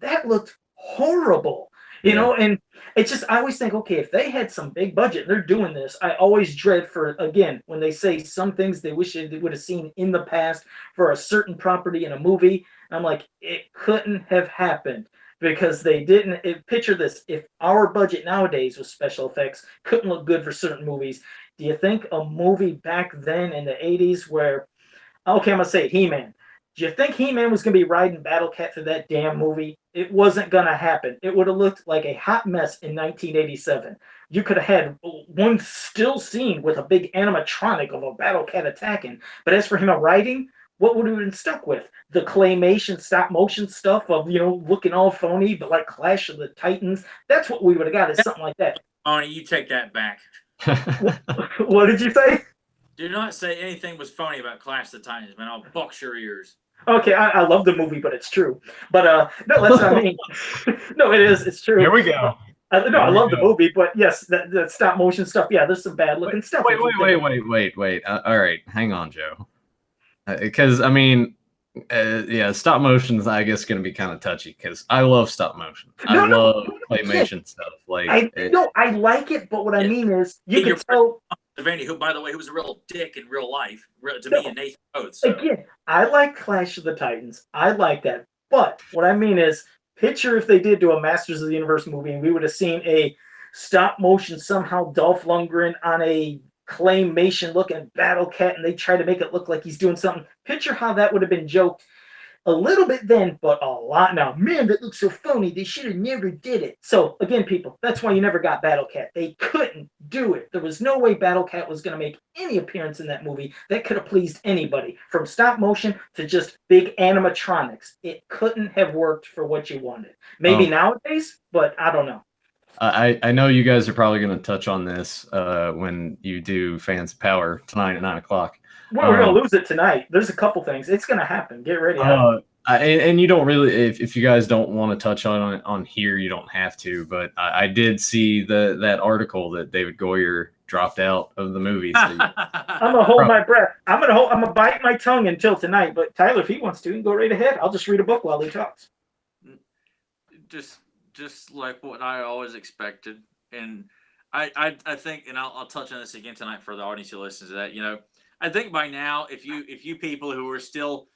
that looked horrible. And it's just, I always think, okay, if they had some big budget, they're doing this. I always dread for, again, when they say some things they wish they would have seen in the past for a certain property in a movie. I'm like, it couldn't have happened. Because they didn't picture this. If our budget nowadays with special effects couldn't look good for certain movies, do you think a movie back then in the 80s where, okay, I'm going to say He-Man. Do you think He-Man was going to be riding Battle Cat through that damn movie? It wasn't going to happen. It would have looked like a hot mess in 1987. You could have had one still scene with a big animatronic of a Battle Cat attacking. But as for him riding, what would we have been stuck with? The claymation stop motion stuff of, looking all phony, but like Clash of the Titans. That's what we would have got, is something like that. Arnie, you take that back. What did you say? Do not say anything was phony about Clash of the Titans, man. I'll box your ears. Okay, I love the movie, but it's true. But no, that's what I mean. No, it is. It's true. Here we go. I love the movie, but yes, that stop motion stuff. Yeah, there's some bad looking stuff. Wait. All right, hang on, Joe. Because I mean, stop motion's I guess going to be kind of touchy because I love stop motion. I love claymation stuff. Like I like it, but what I mean is you can tell. Vandy, who by the way, who was a real dick in real life to me and Nathan both. So. Again, I like Clash of the Titans. I like that, but what I mean is, picture if they did do a Masters of the Universe movie and we would have seen a stop motion somehow Dolph Lundgren on a claymation looking Battle Cat and they try to make it look like he's doing something. Picture how that would have been joked a little bit then, but a lot now. Man, that looks so phony. They should have never did it. So again, people, that's why you never got Battle Cat. They couldn't do it. There was no way Battle Cat was going to make any appearance in that movie that could have pleased anybody, from stop motion to just big animatronics. It couldn't have worked for what you wanted. Maybe nowadays, but I don't know. I know you guys are probably going to touch on this when you do Fans of Power tonight at 9:00. Well, we're going to lose it tonight. There's a couple things. It's going to happen. Get ready. And you don't really, if you guys don't want to touch on here, you don't have to. But I did see that article that David Goyer dropped out of the movie. So I'm gonna hold my breath. I'm gonna bite my tongue until tonight. But Tyler, if he wants to, he can go right ahead. I'll just read a book while he talks. Just like what I always expected, and I think, and I'll touch on this again tonight for the audience who listens to that. I think by now, if you people who are still,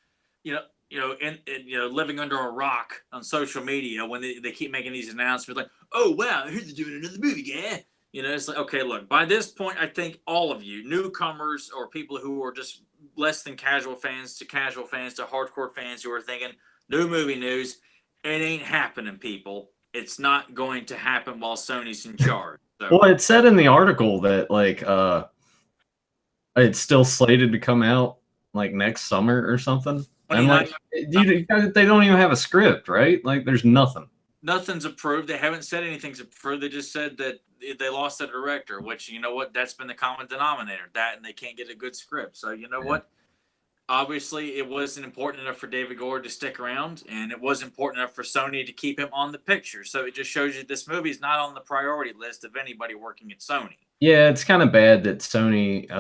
living under a rock on social media when they keep making these announcements like, oh wow, here's doing another movie, yeah, You know, it's like, okay, look, by this point, I think all of you, newcomers or people who are just less than casual fans to hardcore fans who are thinking, new movie news, it ain't happening, people. It's not going to happen while Sony's in charge. So, Well, it said in the article that like it's still slated to come out like next summer or something. I'm like, they don't even have a script, right? Like, there's nothing. Nothing's approved. They haven't said anything's approved. They just said that they lost a director, which, you know what, that's been the common denominator. That and they can't get a good script. So you know what? Obviously, it wasn't important enough for David Gore to stick around, and it was important enough for Sony to keep him on the picture. So it just shows you this movie is not on the priority list of anybody working at Sony. Yeah, it's kind of bad that Sony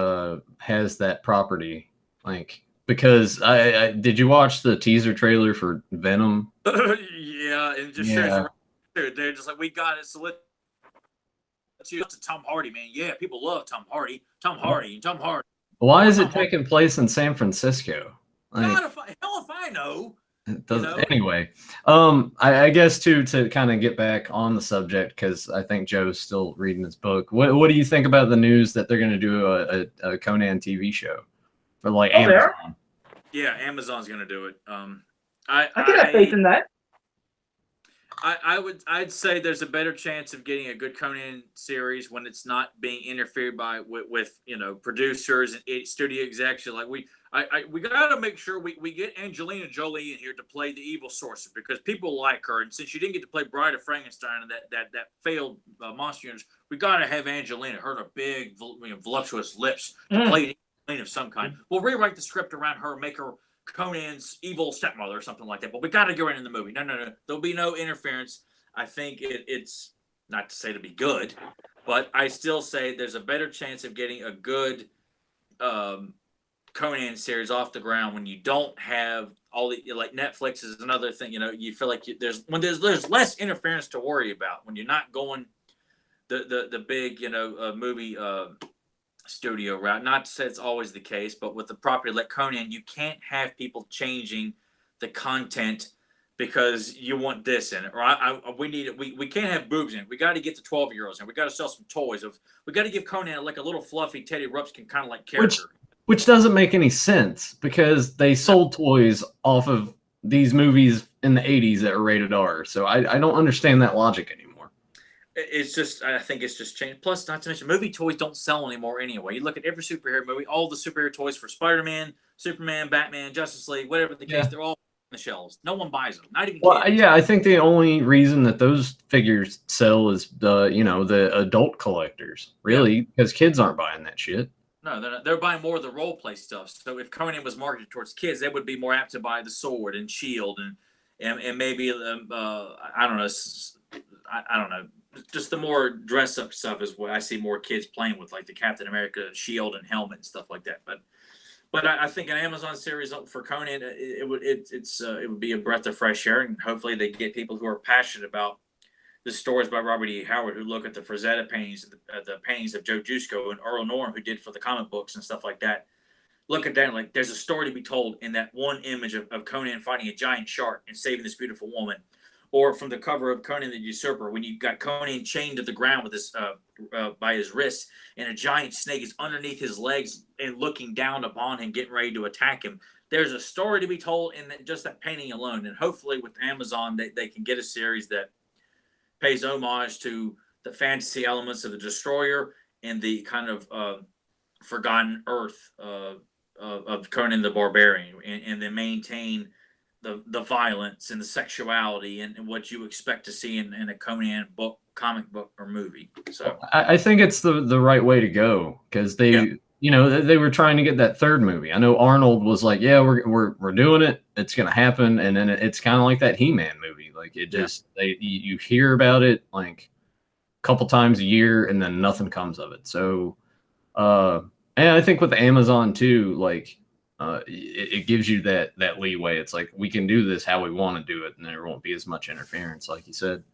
has that property, like, because I did you watch the teaser trailer for Venom? Yeah, it just shows you. They're just like, we got it. So let's to Tom Hardy, man. Yeah, people love Tom Hardy. Tom Hardy. Why is it taking place in San Francisco? Like, hell if I know. It doesn't, anyway. I guess to kind of get back on the subject, because I think Joe's still reading his book. What do you think about the news that they're going to do a Conan TV show for like Amazon? Yeah, Amazon's going to do it. I could have faith in that. I'd say there's a better chance of getting a good Conan series when it's not being interfered by with you know, producers and studio execs. Like we got to make sure we get Angelina Jolie in here to play the evil sorcerer, because people like her, and since she didn't get to play Bride of Frankenstein and that failed Monster Universe, we got to have Angelina, her big voluptuous lips, to play Angelina of some kind. We'll rewrite the script around her, make her Conan's evil stepmother or something like that, but we got to get her in the movie. No, there'll be no interference. I think it's not to say to be good, but I still say there's a better chance of getting a good Conan series off the ground when you don't have all the, like, Netflix is another thing. You know, you feel like there's less interference to worry about when you're not going the big, you know, movie studio route. Not to say it's always the case, but with the property like Conan, you can't have people changing the content because you want this in it, or we can't have boobs in it. We got to get the 12-year-olds in. We got to sell some toys. We got to give Conan like a little fluffy Teddy Ruxpin kind of like character. Which doesn't make any sense, because they sold toys off of these movies in the 80s that were rated R. So I don't understand that logic anymore. It's just, I think it's just changed. Plus, not to mention, movie toys don't sell anymore anyway. You look at every superhero movie, all the superhero toys for Spider-Man, Superman, Batman, Justice League, whatever the case, they're all on the shelves. No one buys them, not even kids. Yeah, I think the only reason that those figures sell is the adult collectors, really, because kids aren't buying that shit. No, they're buying more of the role play stuff. So if Conan was marketed towards kids, they would be more apt to buy the sword and shield and maybe I don't know. Just the more dress up stuff is what I see more kids playing with, like the Captain America shield and helmet and stuff like that. But I think an Amazon series for Conan, it would be a breath of fresh air, and hopefully they get people who are passionate about the stories by Robert E. Howard, who look at the Frazetta paintings, the paintings of Joe Jusko and Earl Norm, who did for the comic books and stuff like that. Look at that, like there's a story to be told in that one image of Conan fighting a giant shark and saving this beautiful woman. Or from the cover of Conan the Usurper, when you've got Conan chained to the ground with his by his wrists, and a giant snake is underneath his legs and looking down upon him, getting ready to attack him. There's a story to be told in just that painting alone. And hopefully with Amazon, they can get a series that pays homage to the fantasy elements of the Destroyer and the kind of forgotten Earth of Conan the Barbarian, and then maintain the violence and the sexuality and what you expect to see in a Conan book, comic book, or movie. So I think it's the right way to go, because they were trying to get that third movie. I know Arnold was like, yeah, we're doing it. It's going to happen. And then it's kind of like that He-Man movie. Like it just, you hear about it like a couple times a year and then nothing comes of it. So, and I think with Amazon too, like, it gives you that leeway. It's like, we can do this how we want to do it, and there won't be as much interference, like you said.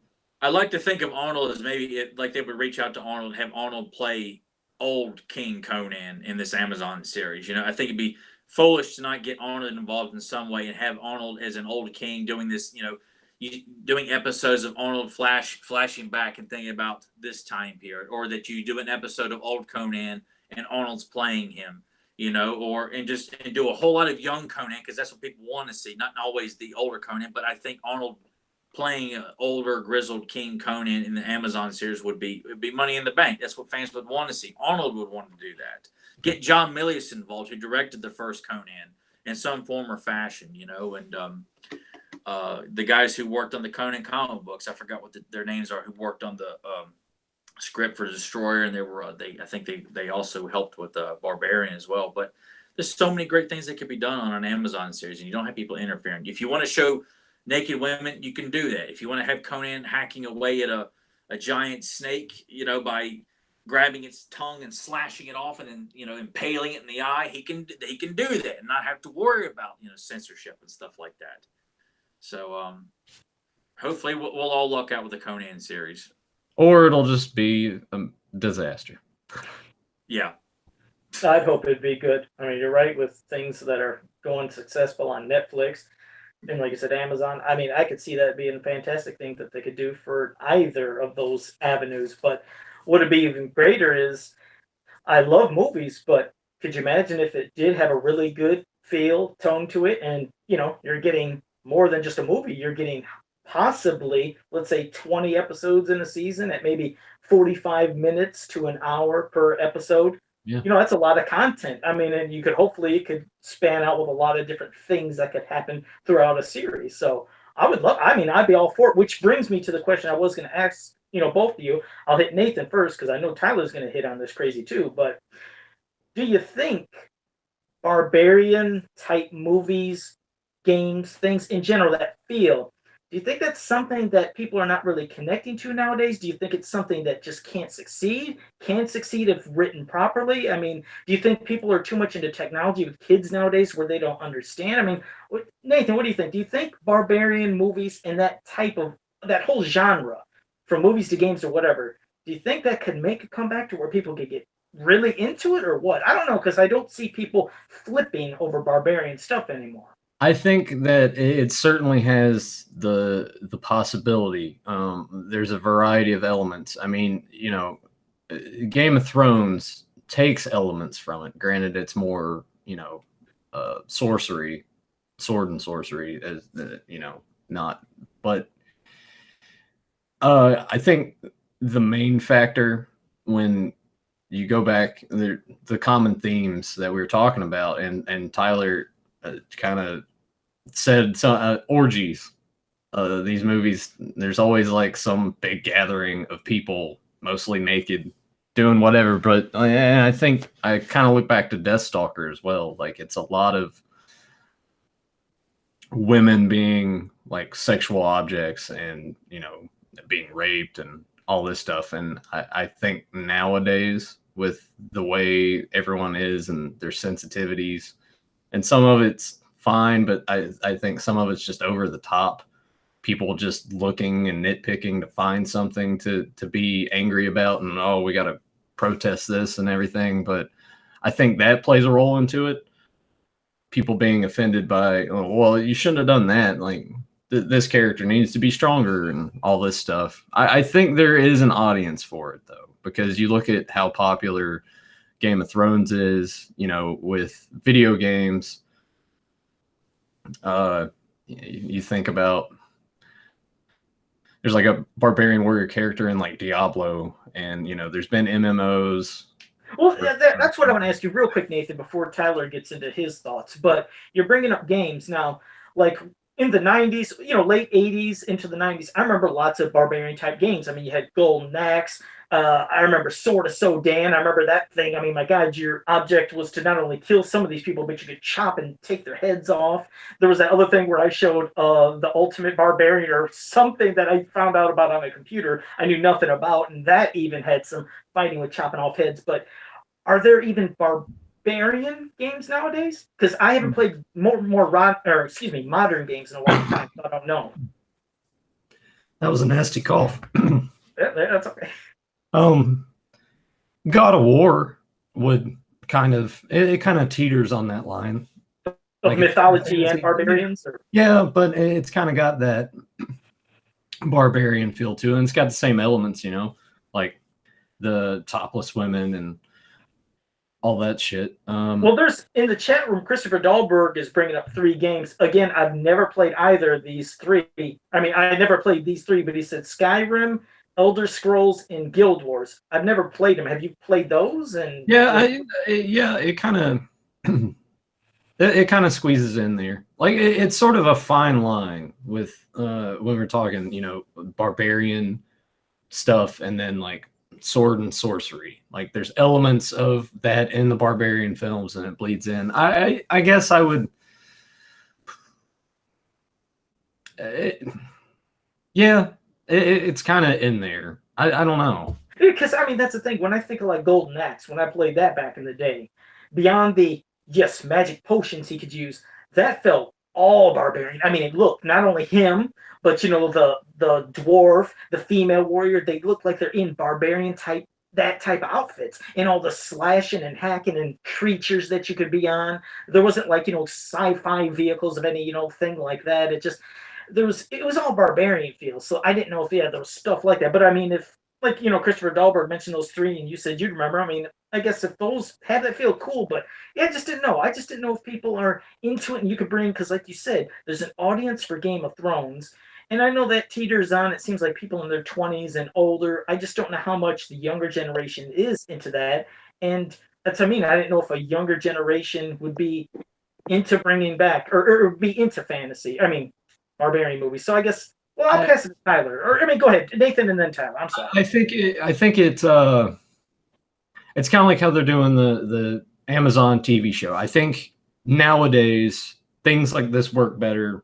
I like to think of Arnold as maybe like they would reach out to Arnold and have Arnold play old King Conan in this Amazon series. You know, I think it'd be foolish to not get Arnold involved in some way and have Arnold as an old king doing this. You know, doing episodes of Arnold flashing back and thinking about this time period, or that you do an episode of old Conan and Arnold's playing him, and do a whole lot of young Conan, because that's what people want to see, not always the older Conan. But I think Arnold playing an older grizzled King Conan in the Amazon series would be money in the bank. That's what fans would want to see. Arnold would want to do that. Get John Milius involved, who directed the first Conan, in some form or fashion, and the guys who worked on the Conan comic books, I forgot what their names are, who worked on the script for Destroyer, and I think they also helped with Barbarian as well. But there's so many great things that could be done on an Amazon series, and you don't have people interfering. If you want to show naked women, you can do that. If you want to have Conan hacking away at a giant snake, by grabbing its tongue and slashing it off and then impaling it in the eye, he can do that and not have to worry about censorship and stuff like that. So hopefully we'll all luck out with the Conan series, or it'll just be a disaster. Yeah, I'd hope it'd be good. I mean, you're right with things that are going successful on Netflix. And like you said, Amazon, I mean, I could see that being a fantastic thing that they could do for either of those avenues. But what would be even greater is, I love movies, but could you imagine if it did have a really good feel, tone to it, and, you're getting more than just a movie. You're getting possibly, let's say, 20 episodes in a season at maybe 45 minutes to an hour per episode. Yeah. That's a lot of content. I mean, and it could span out with a lot of different things that could happen throughout a series. So I'd be all for it, which brings me to the question I was going to ask, both of you. I'll hit Nathan first, because I know Tyler's going to hit on this crazy too. But do you think Barbarian type movies, games, things in general that feel, do you think that's something that people are not really connecting to nowadays? Do you think it's something that just can't succeed if written properly? I mean, do you think people are too much into technology with kids nowadays where they don't understand? I mean, Nathan, what do you think? Do you think Barbarian movies and that whole genre, from movies to games or whatever, do you think that could make a comeback to where people could get really into it, or what? I don't know, because I don't see people flipping over Barbarian stuff anymore. I think that it certainly has the possibility. There's a variety of elements. I mean, Game of Thrones takes elements from it. Granted, it's more, sorcery, sword and sorcery, as not. But I think the main factor, when you go back, the common themes that we were talking about, and Tyler kind of said, orgies. These movies, there's always like some big gathering of people, mostly naked, doing whatever. But I think I kind of look back to Deathstalker as well. Like, it's a lot of women being like sexual objects, and being raped and all this stuff. And I think nowadays, with the way everyone is and their sensitivities, and some of it's fine, but I think some of it's just over the top. People just looking and nitpicking to find something to be angry about, and we got to protest this and everything. But I think that plays a role into it. People being offended by, well, you shouldn't have done that. Like, this character needs to be stronger and all this stuff. I think there is an audience for it, though, because you look at how popular Game of Thrones is, with video games. You think about, there's like a barbarian warrior character in like Diablo, and there's been MMOs. Well, that's what I want to ask you real quick, Nathan, before Tyler gets into his thoughts. But you're bringing up games now, like in the 90s, late 80s into the 90s. I remember lots of barbarian type games. I mean, you had Golden Axe. I remember Sword of Sodan. I remember that thing. I mean, my God, your object was to not only kill some of these people, but you could chop and take their heads off. There was that other thing where I showed the Ultimate Barbarian, or something that I found out about on a computer I knew nothing about, and that even had some fighting with chopping off heads. But are there even Barbarian games nowadays? Because I haven't played modern games in a long time, so I don't know. That was a nasty cough. That's okay. God of War would kind of teeters on that line. Of mythology and barbarians? Or? Yeah, but it's kind of got that Barbarian feel to it. And it's got the same elements, you know, like the topless women and all that shit. Well, there's in the chat room, Christopher Dahlberg is bringing up 3 games. Again, I've never played either of these 3. I mean, I never played these 3, but he said Skyrim, Elder Scrolls, and Guild Wars. I've never played them. Have you played those? And yeah, it kind of it kind of squeezes in there. Like it's sort of a fine line with when we're talking, you know, barbarian stuff and then like sword and sorcery. Like there's elements of that in the barbarian films and it bleeds in. I guess I would it's kind of in there. I don't know. because I mean that's the thing. When I think of like Golden Axe, when I played that back in the day, beyond the yes magic potions he could use, that felt all barbarian. I mean, it looked not only him, but you know the dwarf, the female warrior. They look like they're in barbarian type that type of outfits and all the slashing and hacking and creatures that you could be on. There wasn't like sci-fi vehicles of any thing like that. It was all barbarian feel. So I didn't know if there was stuff like that. But I mean, if like Christopher Dahlberg mentioned those 3, and you said you'd remember. I mean, I guess if those have that feel, cool. But yeah, I just didn't know. I just didn't know if people are into it, and you could bring because, like you said, there's an audience for Game of Thrones, and I know that teeters on. It seems like people in their 20s and older. I just don't know how much the younger generation is into that, and that's what I mean. I didn't know if a younger generation would be into bringing back or be into fantasy. I mean, barbarian movies. So I guess. Well, I'll pass it to Tyler. Or I mean, go ahead, Nathan, and then Tyler. I'm sorry. I think it's kind of like how they're doing the Amazon TV show. I think nowadays things like this work better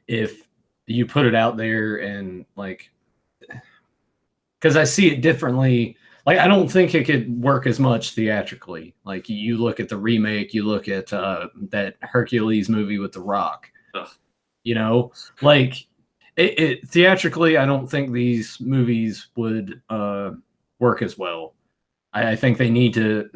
if you put it out there and like, because I see it differently. Like I don't think it could work as much theatrically. Like you look at the remake, you look at that Hercules movie with The Rock. Ugh. You know, like. It theatrically, I don't think these movies would work as well. I think they need to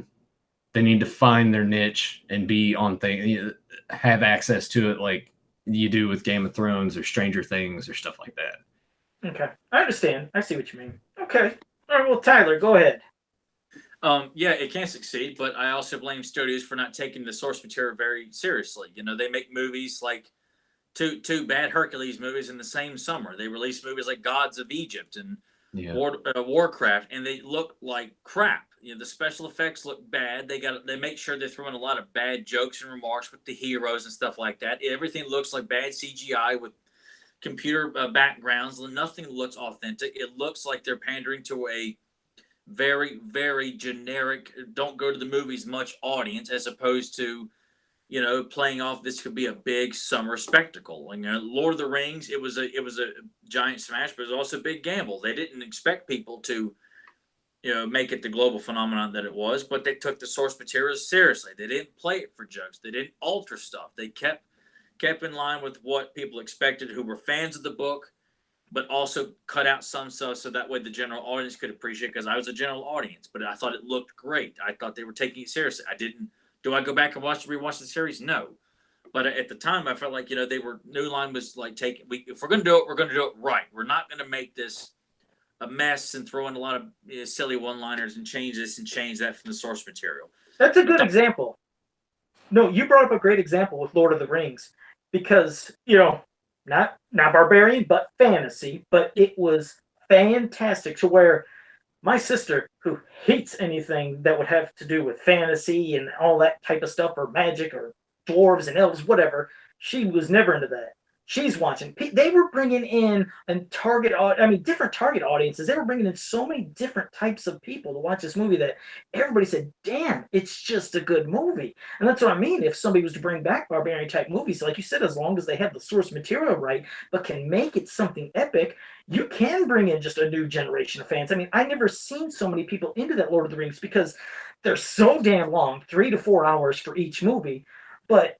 find their niche and be on things, have access to it like you do with Game of Thrones or Stranger Things or stuff like that. Okay, I understand. I see what you mean. Okay, all right. Well, Tyler, go ahead. Yeah, it can succeed, but I also blame studios for not taking the source material very seriously. They make movies like. Two bad Hercules movies in the same summer. They released movies like Gods of Egypt and Warcraft, and they look like crap. The special effects look bad. They make sure they throw in a lot of bad jokes and remarks with the heroes and stuff like that. Everything looks like bad CGI with computer backgrounds. Nothing looks authentic. It looks like they're pandering to a very, very generic, don't go to the movies much audience, as opposed to playing off this could be a big summer spectacle. And Lord of the Rings, it was a giant smash, but it was also a big gamble. They didn't expect people to, make it the global phenomenon that it was, but they took the source material seriously. They didn't play it for jokes. They didn't alter stuff. They kept in line with what people expected who were fans of the book, but also cut out some stuff so that way the general audience could appreciate it, because I was a general audience, but I thought it looked great. I thought they were taking it seriously. I didn't. Do I go back and rewatch the series? No. But at the time, I felt like, they were, New Line was like if we're going to do it, we're going to do it right. We're not going to make this a mess and throw in a lot of silly one-liners and change this and change that from the source material. That's a good example. No, you brought up a great example with Lord of the Rings because, not barbarian, but fantasy, but it was fantastic to where my sister, who hates anything that would have to do with fantasy and all that type of stuff, or magic, or dwarves and elves, whatever, she was never into that. She's watching. They were bringing in different target audiences. They were bringing in so many different types of people to watch this movie that everybody said, damn, it's just a good movie. And that's what I mean. If somebody was to bring back barbarian type movies, like you said, as long as they have the source material right, but can make it something epic, you can bring in just a new generation of fans. I mean, I never seen so many people into that Lord of the Rings because they're so damn long, 3 to 4 hours for each movie. But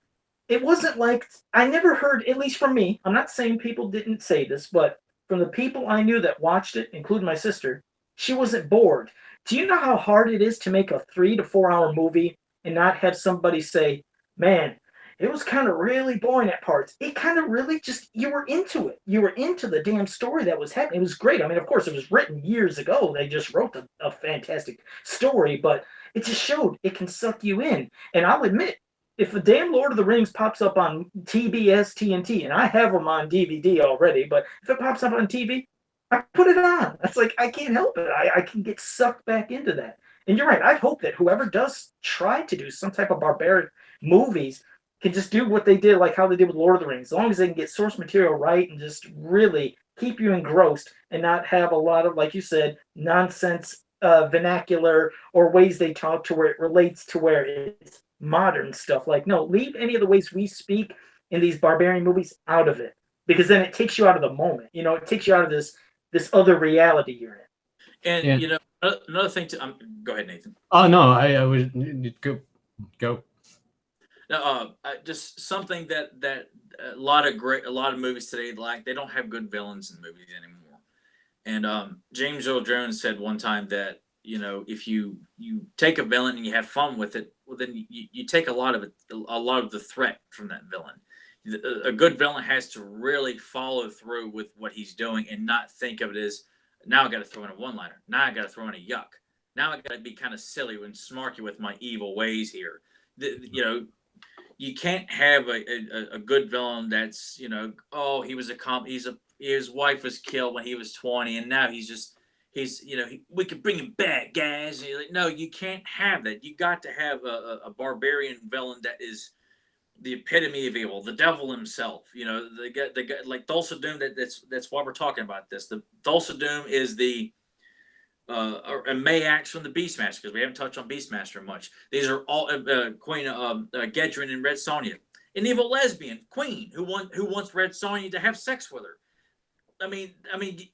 it wasn't like, I never heard, at least from me, I'm not saying people didn't say this, but from the people I knew that watched it, including my sister, she wasn't bored. Do you know how hard it is to make a 3 to 4 hour movie and not have somebody say, man, it was kind of really boring at parts. It kind of really just, you were into it. You were into the damn story that was happening. It was great. I mean, of course, it was written years ago. They just wrote a fantastic story, but it just showed it can suck you in. And I'll admit, if the damn Lord of the Rings pops up on TBS, TNT, and I have them on DVD already, but if it pops up on TV, I put it on. It's like, I can't help it. I can get sucked back into that. And you're right. I hope that whoever does try to do some type of barbaric movies can just do what they did, like how they did with Lord of the Rings, as long as they can get source material right and just really keep you engrossed and not have a lot of, like you said, nonsense vernacular or ways they talk to where it relates to where it's modern stuff. Like, no, leave any of the ways we speak in these barbarian movies out of it, because then it takes you out of the moment. You know, it takes you out of this other reality you're in. And you know, another thing to go ahead, Nathan. Oh no, I would go. Just something that a lot of movies today, like, they don't have good villains in movies anymore. And James Earl Jones said one time that, you know, if you take a villain and you have fun with it, well, then you take a lot of the threat from that villain. A good villain has to really follow through with what he's doing and not think of it as, now I got to throw in a one-liner. Now I got to throw in a yuck. Now I got to be kind of silly and smarky with my evil ways here. You know, you can't have a good villain that's, you know, oh, his wife was killed when he was 20, and now he's you know, we could bring him back, guys. And you're like, no, you can't have that. You got to have a barbarian villain that is the epitome of evil, the devil himself. You know, the guy like Thulsa Doom. That's why we're talking about this. The Thulsa Doom is the a Mayax from the Beastmaster, because we haven't touched on Beastmaster much. These are all Queen Gedrin and Red Sonja, an evil lesbian queen who wants Red Sonja to have sex with her. I mean,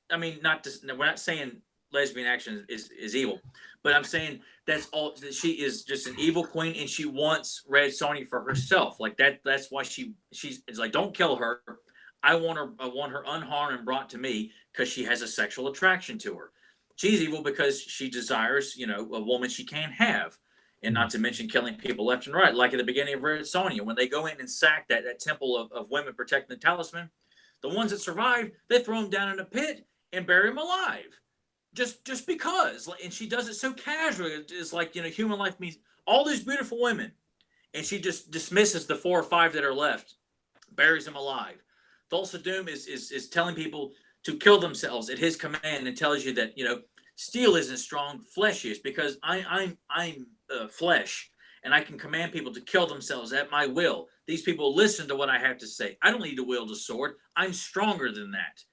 we're not saying lesbian action is evil, but I'm saying that's all. That she is just an evil queen, and she wants Red Sonja for herself. Like that. That's why she's it's like, don't kill her. I want her unharmed and brought to me because she has a sexual attraction to her. She's evil because she desires, you know, a woman she can't have. And not to mention killing people left and right. Like at the beginning of Red Sonja, when they go in and sack that temple of women protecting the talisman, the ones that survive, they throw them down in a pit and bury them alive. Just because. And she does it so casually. It's like, you know, human life means all these beautiful women. And she just dismisses the 4 or 5 that are left, buries them alive. Thulsa Doom is telling people to kill themselves at his command, and tells you that, you know, steel isn't strong, flesh is, because I'm flesh, and I can command people to kill themselves at my will. These people listen to what I have to say. I don't need to wield a sword. I'm stronger than that.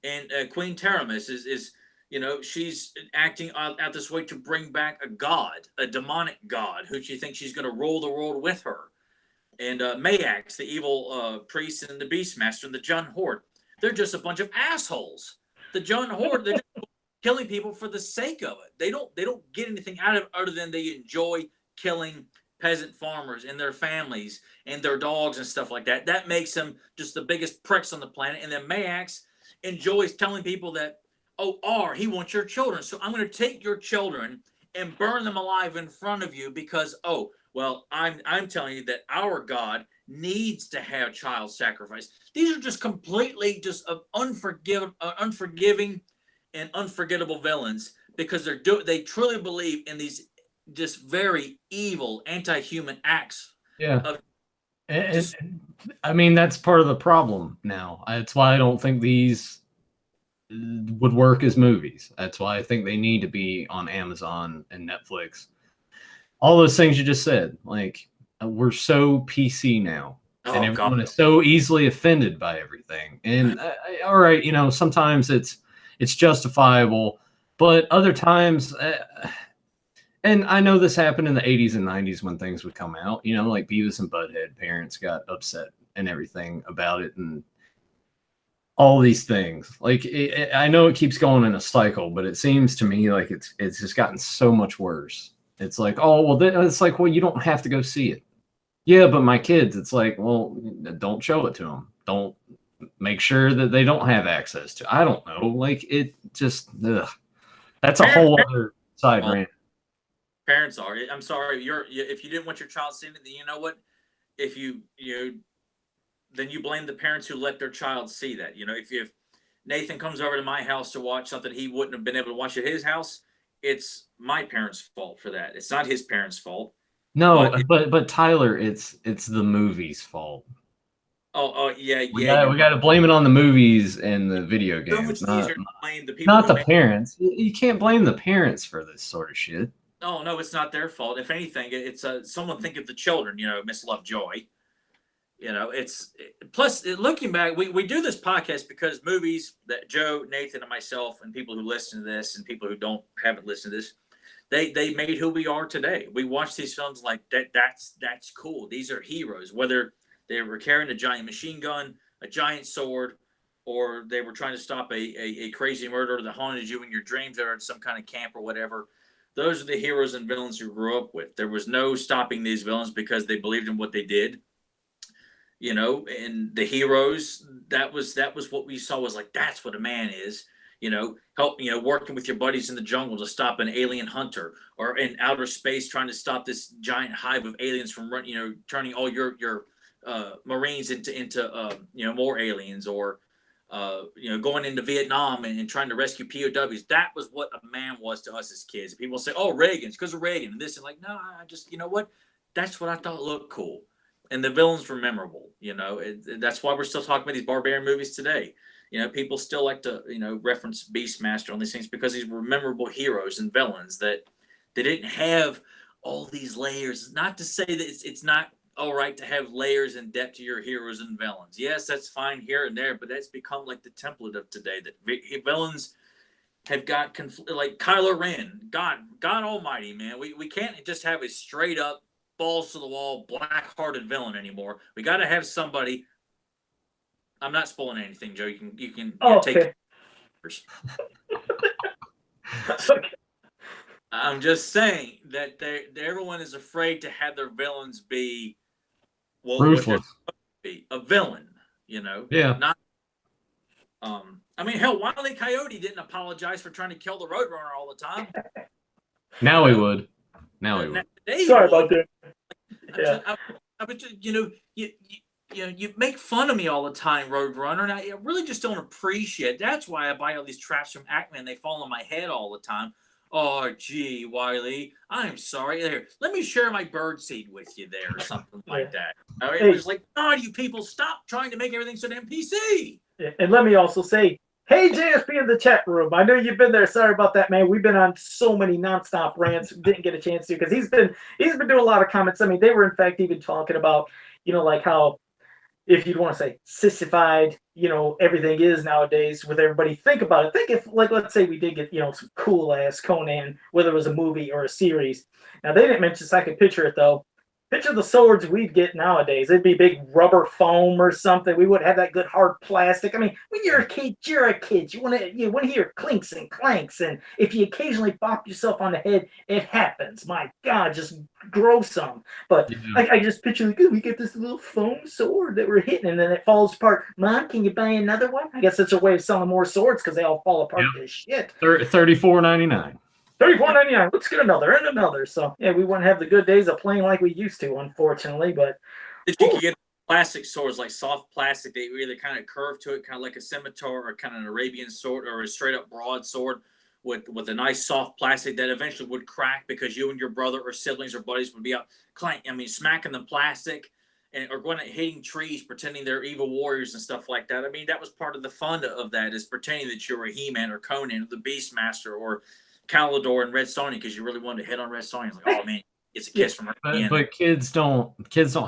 And Queen Taramis is, you know, she's acting out this way to bring back a god, a demonic god, who she thinks she's going to rule the world with her. And Mayax, the evil priest, and the Beastmaster, and the Jun Horde, they're just a bunch of assholes. The Jun Horde, they're just killing people for the sake of it. They don't get anything out of it other than they enjoy killing peasant farmers and their families and their dogs and stuff like that. That makes them just the biggest pricks on the planet. And then Mayax enjoys telling people that, oh, he wants your children, so I'm going to take your children and burn them alive in front of you because, oh, well, I'm telling you that our God needs to have child sacrifice. These are just completely just unforgiving and unforgettable villains, because they truly believe in these just very evil anti-human acts. Yeah. I mean, that's part of the problem now. That's why I don't think these would work as movies. That's why I think they need to be on Amazon and Netflix. All those things you just said, like, we're so PC now, and everyone is so easily offended by everything. And all right, you know, sometimes it's justifiable, but other times, and I know this happened in the 80s and 90s when things would come out, you know, like Beavis and Butthead, parents got upset and everything about it, and all these things. Like, I know it keeps going in a cycle, but it seems to me like it's just gotten so much worse. It's like, oh, well, it's like, well, you don't have to go see it. Yeah, but my kids, it's like, well, don't show it to them. Don't make sure that they don't have access to. I don't know. Like, it just, that's a whole other side rant. Parents are. I'm sorry. If you didn't want your child seeing it, then you know what? if you then you blame the parents who let their child see that. If Nathan comes over to my house to watch something he wouldn't have been able to watch at his house, it's my parents' fault for that. It's not his parents' fault. No, but Tyler, it's the movie's fault. Oh yeah, We got to blame it on the movies and the video So games, much not easier to blame the people not who the parents. You can't blame the parents for this sort of shit. No, it's not their fault. If anything, it's someone think of the children. Miss Lovejoy. It's plus looking back, we do this podcast because movies that Joe, Nathan, and myself, and people who listen to this, and people who haven't listened to this, they made who we are today. We watch these films like that. That's cool. These are heroes. Whether they were carrying a giant machine gun, a giant sword, or they were trying to stop a crazy murderer that haunted you in your dreams, or at some kind of camp or whatever. Those are the heroes and villains you grew up with. There was no stopping these villains because they believed in what they did. And the heroes, that was what we saw, was like, that's what a man is. Working with your buddies in the jungle to stop an alien hunter, or in outer space trying to stop this giant hive of aliens from turning all your Marines into more aliens, or going into Vietnam and trying to rescue POWs. That was what a man was to us as kids. People say, "Oh, Reagan's because of Reagan," and this, and like, no, I just, what? That's what I thought looked cool. And the villains were memorable. That's why we're still talking about these Barbarian movies today. People still like to, reference Beastmaster on these things because these were memorable heroes and villains that they didn't have all these layers. Not to say that it's not all right to have layers and depth to your heroes and villains. Yes, that's fine here and there, but that's become like the template of today, that villains have got like Kylo Ren. God Almighty, man. We can't just have a straight up balls to the wall, black-hearted villain anymore. We got to have somebody. I'm not spoiling anything, Joe. You can take. Okay. Okay. I'm just saying that everyone is afraid to have their villains be ruthless. Be a villain, Yeah. Not. I mean, hell, Wile E. Coyote didn't apologize for trying to kill the Roadrunner all the time. Now he would. Now he would. Sorry about that. Yeah. I would just, you make fun of me all the time, Roadrunner, and I really just don't appreciate it. That's why I buy all these traps from Acme and they fall on my head all the time. Oh, gee, Wiley, I'm sorry. There, let me share my birdseed with you there, or something like that. It was like, God, you people, stop trying to make everything so damn PC. And let me also say, hey, JSP in the chat room. I know you've been there. Sorry about that, man. We've been on so many nonstop rants. Didn't get a chance to, because he's been doing a lot of comments. I mean, they were in fact even talking about, like how, if you'd want to say sissified, everything is nowadays with everybody. Think about it. Think if, like, let's say we did get, some cool ass Conan, whether it was a movie or a series. Now, they didn't mention, so I could picture it though. Picture the swords we'd get nowadays. It'd be big rubber foam or something. We wouldn't have that good hard plastic. I mean, when you're a kid, you're a kid. You want to hear clinks and clanks, and if you occasionally bop yourself on the head, it happens. My God, just grow some. But yeah. I just picture like, we get this little foam sword that we're hitting, and then it falls apart. Mom, can you buy another one? I guess that's a way of selling more swords because they all fall apart to shit. $34.99. $34.99. Let's get another. So yeah, we wouldn't have the good days of playing like we used to, unfortunately. But you could get plastic swords, like soft plastic. They either kind of curve to it, kind of like a scimitar, or kind of an Arabian sword, or a straight up broadsword with a nice soft plastic that eventually would crack because you and your brother or siblings or buddies would be out smacking the plastic or going and hitting trees, pretending they're evil warriors and stuff like that. I mean, that was part of the fun of that, is pretending that you were a He-Man or Conan or the Beastmaster or Calidor and Red Sonja, because you really wanted to hit on Red Sonja. It's like, oh man, it's a kiss from her. But kids don't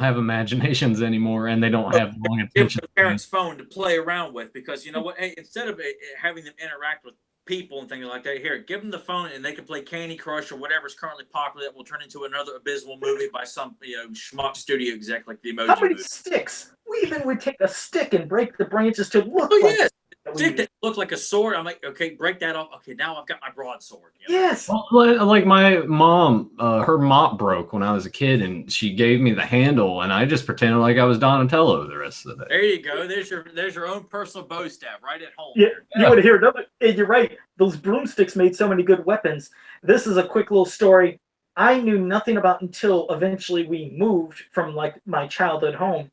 have imaginations anymore, and they don't have long attention. Give their parents' phone to play around with, because you know what? Hey, instead of having them interact with people and things like that, here, give them the phone and they can play Candy Crush or whatever's currently popular that will turn into another abysmal movie by some schmuck studio exec like the Emoji How many movie. sticks? We even would take a stick and break the branches to look like stick that looked like a sword. I'm like, okay, break that off. Okay, now I've got my broadsword. Yes. Well, like my mom, her mop broke when I was a kid, and she gave me the handle, and I just pretended like I was Donatello the rest of the day. There you go. There's your own personal bow staff right at home. Yeah, you would hear another. You're right. Those broomsticks made so many good weapons. This is a quick little story. I knew nothing about until eventually we moved from like my childhood home.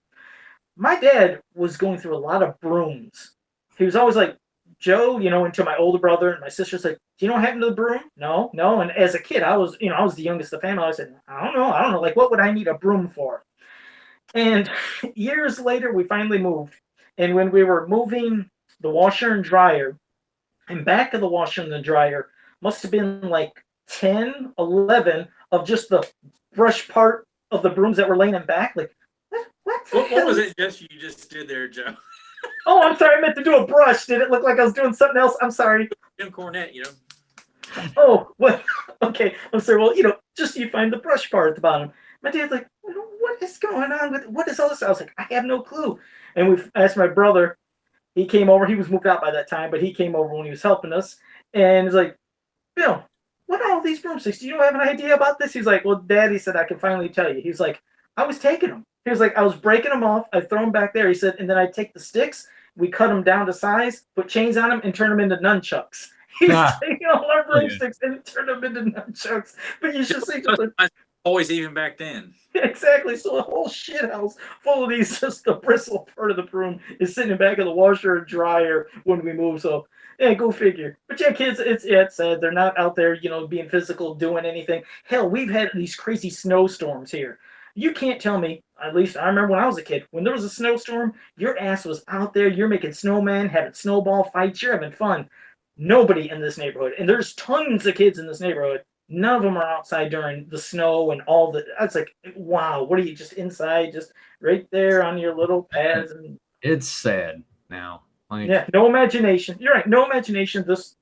My dad was going through a lot of brooms. He was always like, Joe, and to my older brother and my sister's like, do you know what happened to the broom? No, no. And as a kid, I was the youngest of the family. I said, I don't know. Like, what would I need a broom for? And years later, we finally moved. And when we were moving the washer and dryer, and back of the washer and the dryer must have been like 10, 11 of just the brush part of the brooms that were laying in back. Like, what was it you just did there, Joe? Oh, I'm sorry. I meant to do a brush. Did it look like I was doing something else? I'm sorry. Jim Cornette, Oh, well, okay. I'm sorry. Well, just you find the brush part at the bottom. My dad's like, what is going on with what is all this? I was like, I have no clue. And we asked my brother. He came over. He was moved out by that time, but he came over when he was helping us. And he's like, Bill, what are all these broomsticks? Do you have an idea about this? He's like, well, Daddy said I can finally tell you. He's like, I was taking them. He was like, I was breaking them off. I throw them back there. He said, and then I take the sticks. We cut them down to size, put chains on them, and turn them into nunchucks. He was taking all our broomsticks and turn them into nunchucks. But you should see just always even back then. Exactly. So the whole shit house full of these, just the bristle part of the broom is sitting in the back of the washer and dryer when we move. So yeah, go figure. But yeah, kids, it's sad. They're not out there, being physical, doing anything. Hell, we've had these crazy snowstorms here. You can't tell me, at least I remember when I was a kid, when there was a snowstorm, your ass was out there, you're making snowmen, having snowball fights, you're having fun. Nobody in this neighborhood, and there's tons of kids in this neighborhood, none of them are outside during the snow and all the, that's like, wow, what are you, just inside, just right there on your little pads? And it's sad now. Like, yeah, no imagination. You're right, no imagination. This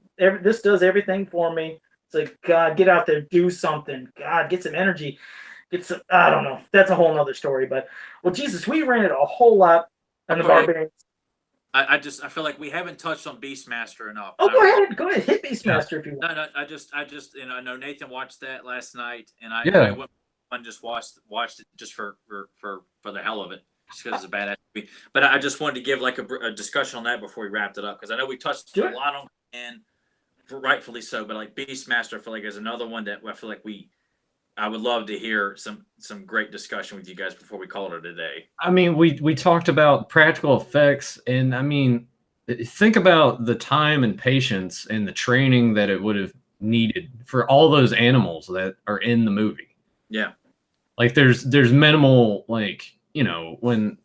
does everything for me. It's like, God, get out there, do something. God, get some energy. I don't know. That's a whole nother story. But well, Jesus, we ran it a whole lot on the Barbarian. I feel like we haven't touched on Beastmaster enough. Oh, go ahead, hit Beastmaster if you want. No, I just I know Nathan watched that last night, and I went and just watched it just for the hell of it, just because it's a badass movie. But I just wanted to give like a discussion on that before we wrapped it up, because I know we touched a lot on it, and rightfully so. But like Beastmaster, I feel like is another one that I feel like I would love to hear some great discussion with you guys before we call it a day. I mean, we talked about practical effects, and I mean, think about the time and patience and the training that it would have needed for all those animals that are in the movie. Yeah. Like there's minimal, like, when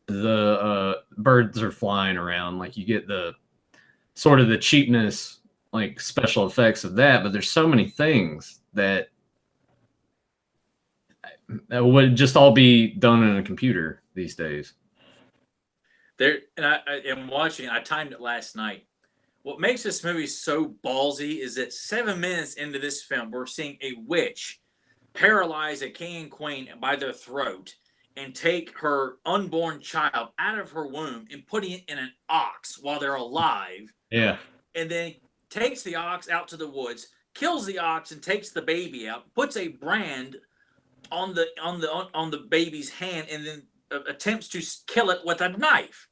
the birds are flying around, like you get the sort of the cheapness, like special effects of that, but there's so many things that would just all be done in a computer these days. And I am watching. I timed it last night. What makes this movie so ballsy is that 7 minutes into this film, we're seeing a witch paralyze a king and queen by their throat and take her unborn child out of her womb and putting it in an ox while they're alive. Yeah. And then takes the ox out to the woods, kills the ox, and takes the baby out, puts a brand on the baby's hand, and then attempts to kill it with a knife.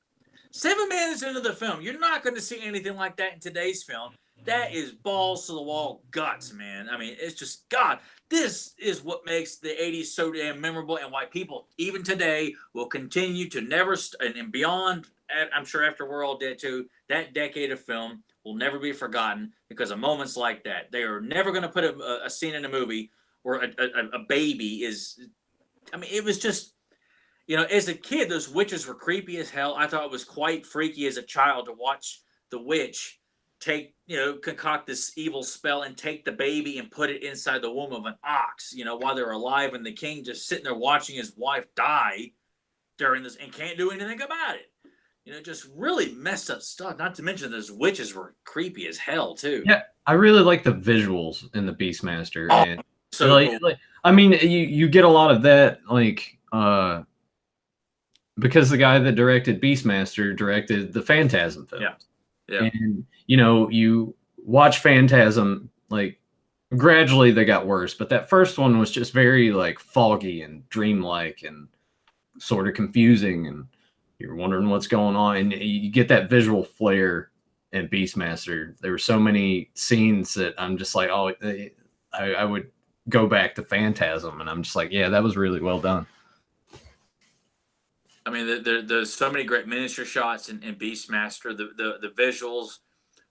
7 minutes into the film, you're not going to see anything like that in today's film. That is balls to the wall guts, man. I mean, it's just, God, this is what makes the 80s so damn memorable, and why people, even today, will continue to never, and beyond, I'm sure after we're all dead too, that decade of film will never be forgotten because of moments like that. They are never going to put a scene in a movie where a baby is, I mean, it was just, as a kid, those witches were creepy as hell. I thought it was quite freaky as a child to watch the witch concoct this evil spell and take the baby and put it inside the womb of an ox, while they're alive, and the king just sitting there watching his wife die during this and can't do anything about it. Just really messed up stuff. Not to mention those witches were creepy as hell too. Yeah, I really like the visuals in the Beastmaster. Oh, and so cool. I mean, you get a lot of that, because the guy that directed Beastmaster directed the Phantasm film. Yeah. And you watch Phantasm, like gradually they got worse, but that first one was just very like foggy and dreamlike and sort of confusing, and you're wondering what's going on, and you get that visual flair in Beastmaster. There were so many scenes that I'm just like, oh, I would go back to Phantasm, and I'm just like, yeah, that was really well done. I mean, there's so many great miniature shots in Beastmaster. The visuals.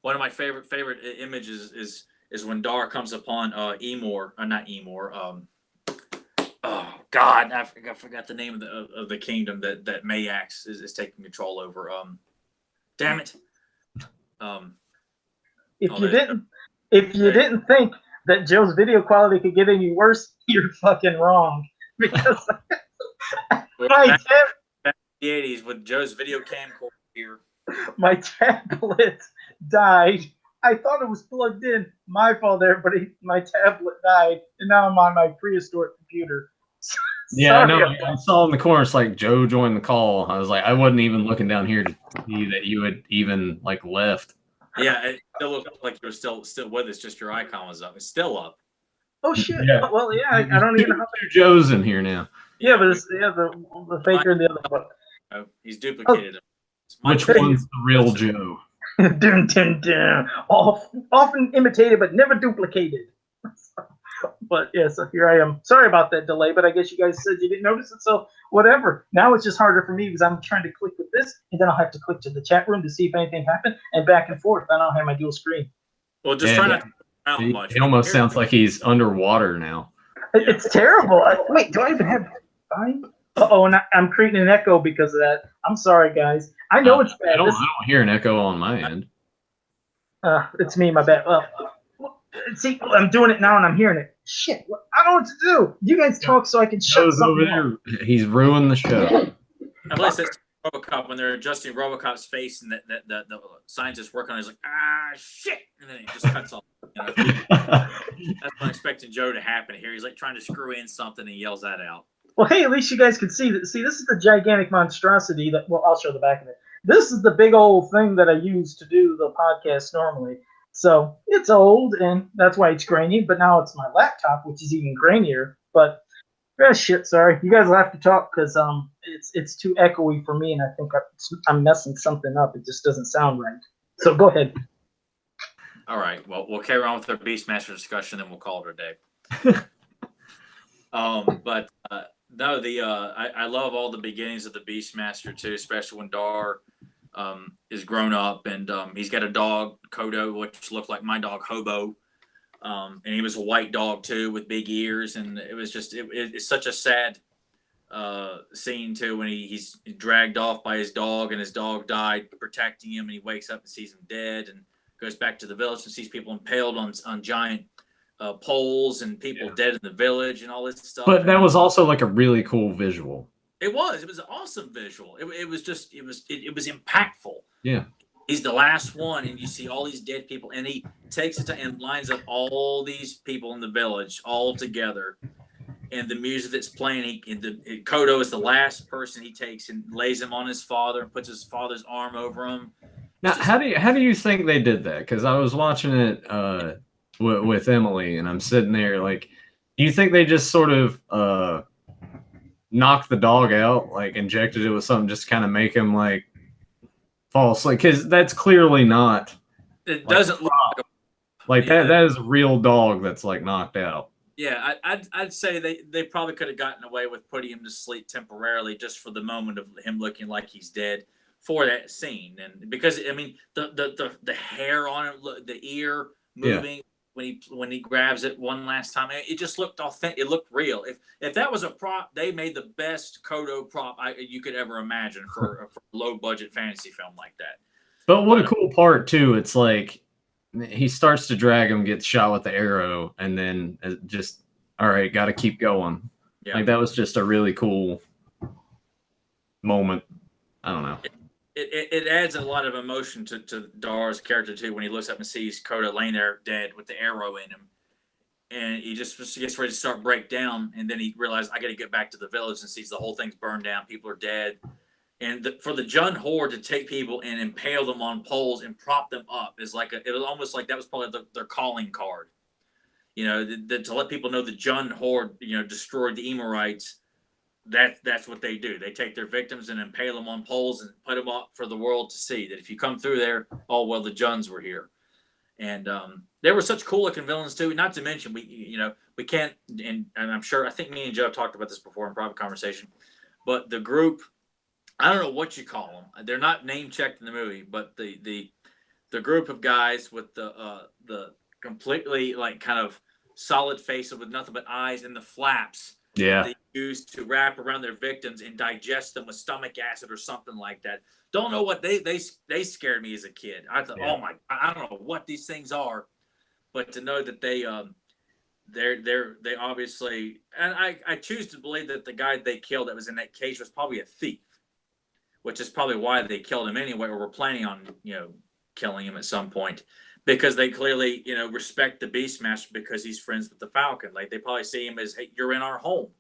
One of my favorite images is when Dar comes upon Emor, not Emor. Oh God, I forgot the name of the kingdom that Mayax is taking control over. Damn it. If you didn't think that Joe's video quality could get any worse, you're fucking wrong. Because my the 80s with Joe's video camcorder here. My tablet died. I thought it was plugged in. My fault, everybody. My tablet died, and now I'm on my prehistoric computer. Yeah, I know. I saw in the corner, it's like Joe joined the call. I was like, I wasn't even looking down here to see that you had even like left. Yeah, it still looked like you were still with us. Just your icon was up. It's still up. Oh shit! Yeah. Well, yeah, I don't even know. Two Joes in here now. Yeah, but it's, the faker and the other one. Oh, he's duplicated it. Which one's the real Joe? Dun, dun, dun. Often imitated, but never duplicated. But yeah, so here I am. Sorry about that delay, but I guess you guys said you didn't notice it, so whatever. Now it's just harder for me because I'm trying to click with this, and then I'll have to click to the chat room to see if anything happened, and back and forth. Then I'll have my dual screen. Well, just try not to out much. It almost sounds like he's underwater now. It's terrible. Wait, do I even have fine? Uh-oh, and I'm creating an echo because of that. I'm sorry, guys. I know it's bad. I don't hear an echo on my end. It's me, my bad. See, I'm doing it now and I'm hearing it. Shit, I don't know what to do. You guys talk so I can shut something over there. He's ruined the show. Unless it's RoboCop when they're adjusting RoboCop's face and the scientist working on it is like, shit, and then it just cuts off. You know? That's what I'm expecting Joe to happen here. He's like trying to screw in something and he yells that out. Well, hey, at least you guys can see that. See, this is the gigantic monstrosity that. Well, I'll show the back of it. This is the big old thing that I use to do the podcast normally. So it's old, and that's why it's grainy. But now it's my laptop, which is even grainier. But shit, sorry, you guys will have to talk because it's too echoey for me, and I think I'm messing something up. It just doesn't sound right. So go ahead. All right. Well, we'll carry on with our Beastmaster discussion, and we'll call it a day. But no, I love all the beginnings of the Beastmaster too, especially when Dar is grown up and he's got a dog, Kodo, which looked like my dog Hobo, and he was a white dog too with big ears, and it was just it's such a sad scene too when he's dragged off by his dog and his dog died protecting him, and he wakes up and sees him dead and goes back to the village and sees people impaled on giant poles and people dead in the village and all this stuff. But that was also like a really cool visual. It was an awesome visual. It was impactful. Yeah. He's the last one, and you see all these dead people, and he takes it and lines up all these people in the village all together. And the music that's playing, Kodo is the last person he takes and lays him on his father and puts his father's arm over him. Now, how do you think they did that? Because I was watching it with Emily, and I'm sitting there like, do you think they just sort of knocked the dog out, like injected it with something just to kind of make him like fall asleep? Because that's clearly not. It doesn't look like that. That is a real dog that's like knocked out. Yeah, I'd say they probably could have gotten away with putting him to sleep temporarily just for the moment of him looking like he's dead for that scene, and because I mean the hair on it, the ear moving when he grabs it one last time, it just looked authentic. It looked real. If that was a prop, they made the best Kodo prop you could ever imagine for a low budget fantasy film like that. But what a cool part too! It's like he starts to drag him, gets shot with the arrow, and then just all right, got to keep going. Yeah. Like that was just a really cool moment. I don't know. It adds a lot of emotion to Dar's character too when he looks up and sees Kodo laying there dead with the arrow in him, and he just gets ready to start break down, and then he realizes I got to get back to the village and sees the whole thing's burned down, people are dead, and for the Jund horde to take people and impale them on poles and prop them up is like it was almost like that was probably their calling card, you know, to let people know the Jund horde destroyed the Emorites. That's what they do. They take their victims and impale them on poles and put them up for the world to see. That if you come through there, oh well, the Junds were here, and They were such cool looking villains too. Not to mention, we can't, and I'm sure, I think me and Joe have talked about this before in private conversation, but the group, I don't know what you call them. They're not name checked in the movie, but the group of guys with the completely like kind of solid faces with nothing but eyes and the flaps Yeah. they use to wrap around their victims and digest them with stomach acid or something like that. Don't know what they scared me as a kid. I thought, Yeah. oh my, I don't know what these things are. But to know that they obviously, and I choose to believe that the guy they killed that was in that cage was probably a thief, which is probably why they killed him anyway, or were planning on killing him at some point, because they clearly respect the Beastmaster because he's friends with the Falcon. Like they probably see him as, hey, you're in our home.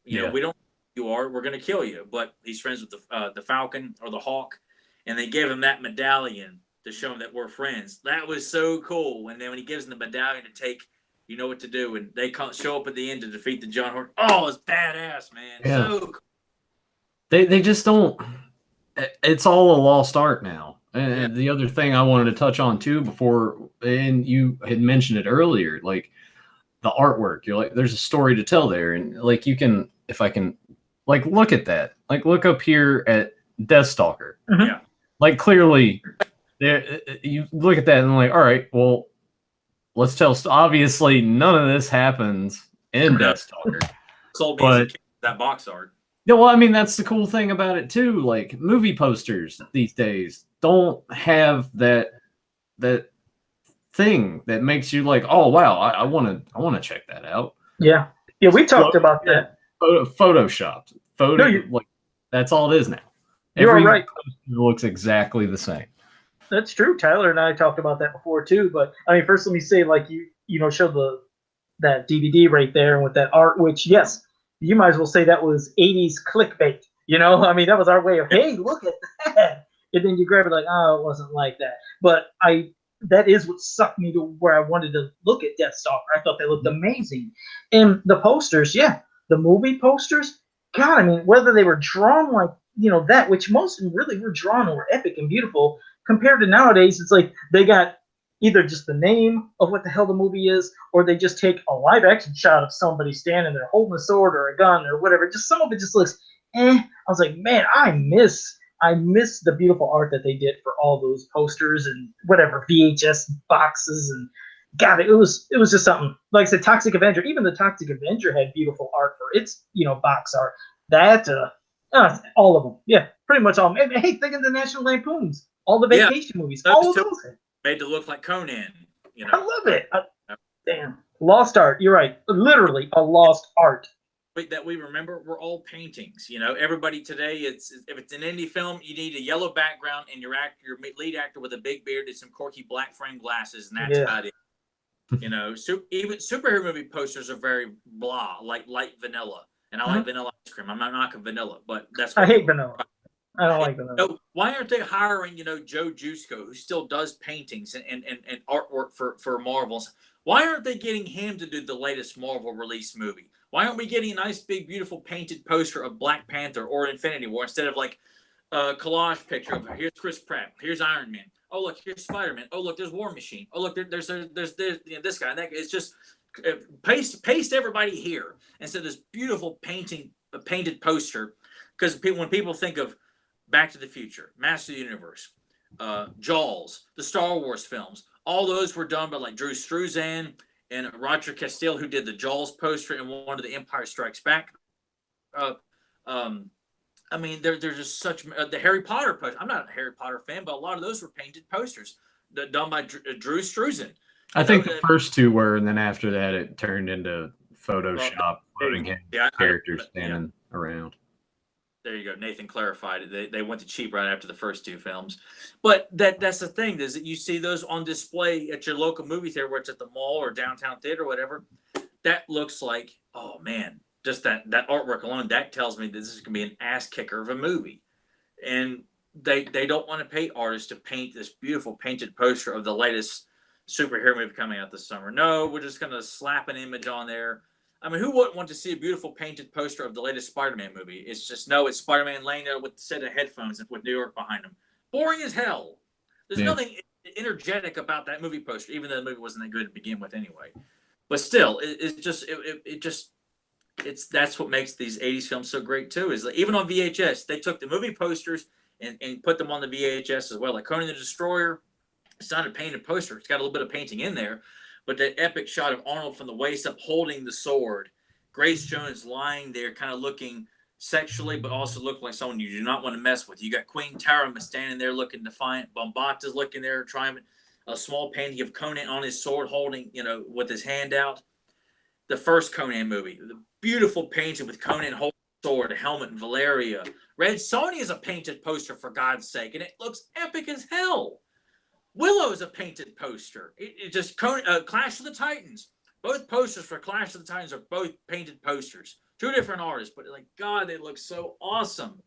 Yeah. We don't know who you are, we're going to kill you, but he's friends with the Falcon or the Hawk, and they gave him that medallion to show him that we're friends. That was so cool. And then when he gives him the medallion to take, you know what to do, and they show up at the end to defeat the John Hort. Oh, it's badass, man. Yeah. So cool. They just don't. It's all a lost art now. And the other thing I wanted to touch on too before, and you had mentioned it earlier, like the artwork. You're like, there's a story to tell there, and like you can, if I can, like look at that, like look up here at Deathstalker. Mhm. Yeah. Like clearly, there you look at that and like, all right, well, let's tell. Obviously, none of this happens in Deathstalker. Sold me as a But kid, that box art. yeah, well, I mean, that's the cool thing about it too. Like movie posters these days don't have that thing that makes you like, oh wow, I want to check that out. Yeah. Yeah, we talked about that. Photoshopped photo, No, like that's all it is now. You're Every right. poster looks exactly the same. That's true. Tyler and I talked about that before too. But I mean, first let me say, like you showed that DVD right there with that art, which yes, you might as well say that was 80s clickbait. I mean, that was our way of, hey, look at that. And then you grab it like, oh, it wasn't like that. But that is what sucked me to where I wanted to look at Deathstalker. I thought they looked amazing. And the posters, yeah, the movie posters, God, I mean, whether they were drawn like, that, which most of them really were drawn and were epic and beautiful, compared to nowadays, it's like they got either just the name of what the hell the movie is, or they just take a live action shot of somebody standing there holding a sword or a gun or whatever. Just some of it just looks I was like, man, I miss the beautiful art that they did for all those posters and whatever VHS boxes, and God, it was just something. Like I said, Toxic Avenger, even the Toxic Avenger had beautiful art for its box art. That all of them, yeah, pretty much all. And, hey, think of the National Lampoons, all the vacation movies, all of those. Made to look like Conan. I love it. Damn, lost art. You're right. Literally a lost art. That we remember were all paintings. Everybody today, if it's an indie film, you need a yellow background and your lead actor with a big beard and some quirky black frame glasses, and that's about it. Even superhero movie posters are very blah, like light vanilla, and I like vanilla ice cream. I'm not knocking vanilla, but that's I hate vanilla. I don't like vanilla. Why aren't they hiring Joe Jusko, who still does paintings and artwork for Marvels? Why aren't they getting him to do the latest Marvel release movie? Why aren't we getting a nice, big, beautiful painted poster of Black Panther or Infinity War instead of like a collage picture of here's Chris Pratt, here's Iron Man, oh look, here's Spider-Man, oh look, there's War Machine, oh look, there's this guy and that guy. It's just paste everybody here instead of this beautiful painted poster. Because when people think of Back to the Future, Master of the Universe, Jaws, the Star Wars films, all those were done by like Drew Struzan and Roger Castile, who did the Jaws poster and one of the Empire Strikes Back. I mean, they're just such the Harry Potter poster. I'm not a Harry Potter fan, but a lot of those were painted posters done by Drew Struzan. I think the first two were, and then after that, it turned into Photoshop, putting characters standing around. There you go. Nathan clarified it. They went to cheap right after the first two films. But that's the thing, is that you see those on display at your local movie theater, where it's at the mall or downtown theater or whatever. That looks like, oh man, just that artwork alone, that tells me that this is going to be an ass kicker of a movie. And they don't want to pay artists to paint this beautiful painted poster of the latest superhero movie coming out this summer. No, we're just going to slap an image on there. I mean, who wouldn't want to see a beautiful painted poster of the latest Spider-Man movie? It's just, no, it's Spider-Man laying there with a set of headphones with New York behind him. Boring as hell. There's nothing energetic about that movie poster, even though the movie wasn't that good to begin with anyway. But still, that's what makes these 80s films so great too, is like, even on VHS, they took the movie posters and put them on the VHS as well. Like Conan the Destroyer, it's not a painted poster. It's got a little bit of painting in there, but that epic shot of Arnold from the waist up holding the sword, Grace Jones lying there kind of looking sexually, but also looking like someone you do not want to mess with. You got Queen Tara standing there looking defiant. Bombata's looking there trying a small painting of Conan on his sword holding, with his hand out. The first Conan movie, the beautiful painting with Conan holding the sword, a helmet, and Valeria. Red Sonja is a painted poster, for God's sake, and it looks epic as hell. Willow is a painted poster. It just Clash of the Titans. Both posters for Clash of the Titans are both painted posters. Two different artists, but like, God, they look so awesome.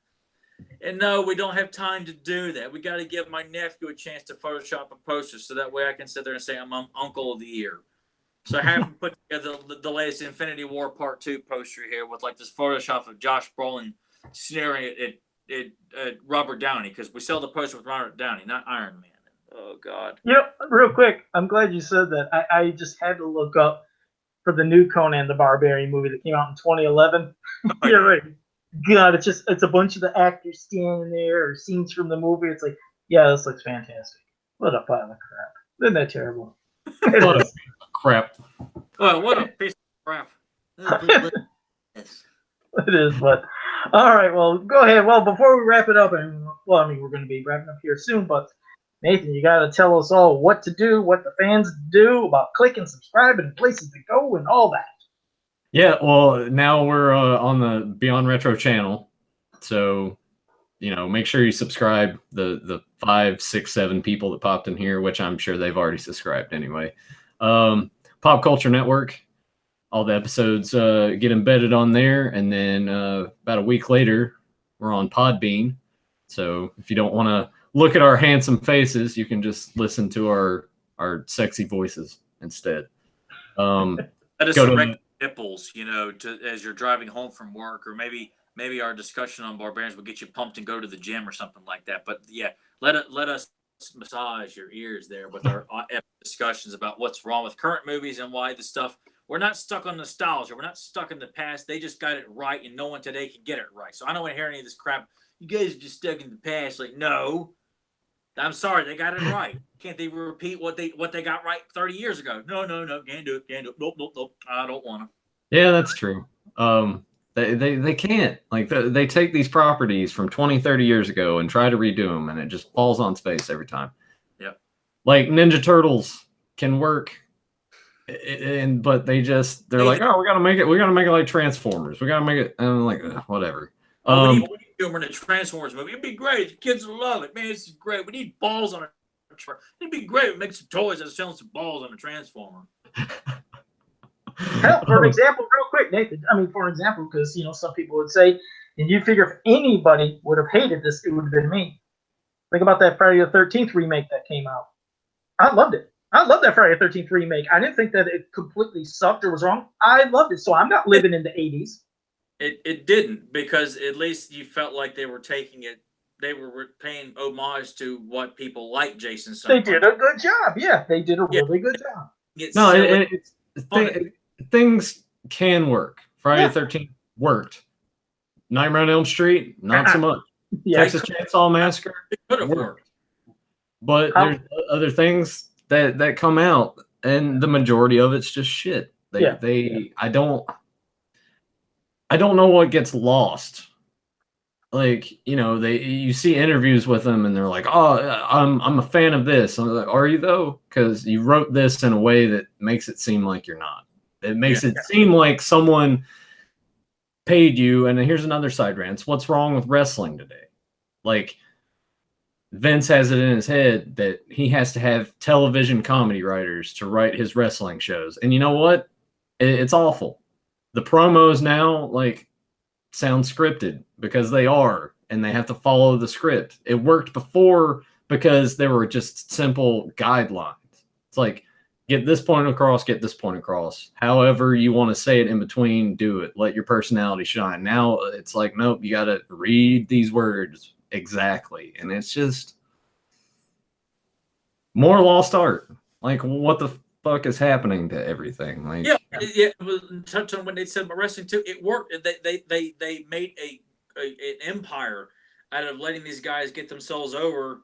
And no, we don't have time to do that. We got to give my nephew a chance to Photoshop a poster so that way I can sit there and say I'm Uncle of the Year. So I have him put together the latest Infinity War Part 2 poster here with like this Photoshop of Josh Brolin sneering at Robert Downey, because we sell the poster with Robert Downey, not Iron Man. Oh, God. Real quick, I'm glad you said that. I just had to look up for the new Conan the Barbarian movie that came out in 2011. You're right. God, it's a bunch of the actors standing there or scenes from the movie. It's like, yeah, this looks fantastic. What a pile of crap. Isn't that terrible? What a crap. Well, what a piece of crap. It is, but all right, well, go ahead. Well, before we wrap it up, we're going to be wrapping up here soon, but Nathan, you got to tell us all what to do, what the fans do about click and subscribe and places to go and all that. Yeah, well, now we're on the Beyond Retro channel, so make sure you subscribe. The 5, 6, 7 people that popped in here, which I'm sure they've already subscribed anyway. Pop Culture Network, all the episodes get embedded on there, and then about a week later, we're on Podbean. So if you don't want to look at our handsome faces, you can just listen to our sexy voices instead. Let us erect nipples, as you're driving home from work, or maybe our discussion on Barbarians will get you pumped and go to the gym or something like that. But yeah, let us massage your ears there with our discussions about what's wrong with current movies and why the stuff. We're not stuck on nostalgia. We're not stuck in the past. They just got it right, and no one today can get it right. So I don't want to hear any of this crap. You guys are just stuck in the past. Like, no. I'm sorry, they got it right. Can't they repeat what they got right 30 years ago? No, can't do it. Nope. I don't want to. Yeah, that's true. They can't. Like, they take these properties from 20, 30 years ago and try to redo them, and it just falls on its face every time. Yep. Like Ninja Turtles can work, but they're like, oh, we gotta make it like Transformers. We gotta make it, and I'm like, whatever. We need humor in a Transformers movie. It'd be great. The kids will love it. Man, this is great. We need balls on a Transformer. It'd be great. We make some toys that selling some balls on a Transformer. Hell, for an example, real quick, Nathan. For an example, because some people would say, and you figure if anybody would have hated this, it would have been me. Think about that Friday the 13th remake that came out. I loved it. I love that Friday the 13th remake. I didn't think that it completely sucked or was wrong. I loved it. So I'm not living in the 80s. It didn't, because at least you felt like they were taking it. They were paying homage to what people like Jason. They did a good job. Yeah, they did a really good job. Things can work. Friday the 13th worked. Nightmare on Elm Street, not so much. Texas Chainsaw Massacre, it could have worked. But there's other things that come out, and the majority of it's just shit. I don't know what gets lost. Like, you see interviews with them and they're like, oh, I'm a fan of this. I'm like, are you though? Because you wrote this in a way that makes it seem like you're not. It makes it seem like someone paid you. And here's another side rant. What's wrong with wrestling today? Like, Vince has it in his head that he has to have television comedy writers to write his wrestling shows. And you know what? It's awful. The promos now, sound scripted because they are, and they have to follow the script. It worked before because there were just simple guidelines. It's like, get this point across, get this point across. However you want to say it in between, do it. Let your personality shine. Now it's like, nope, you got to read these words exactly. And it's just, more lost art. Like, what the fuck is happening to everything? Like, yeah. Touch on what they said about wrestling too. It worked. They made an empire out of letting these guys get themselves over,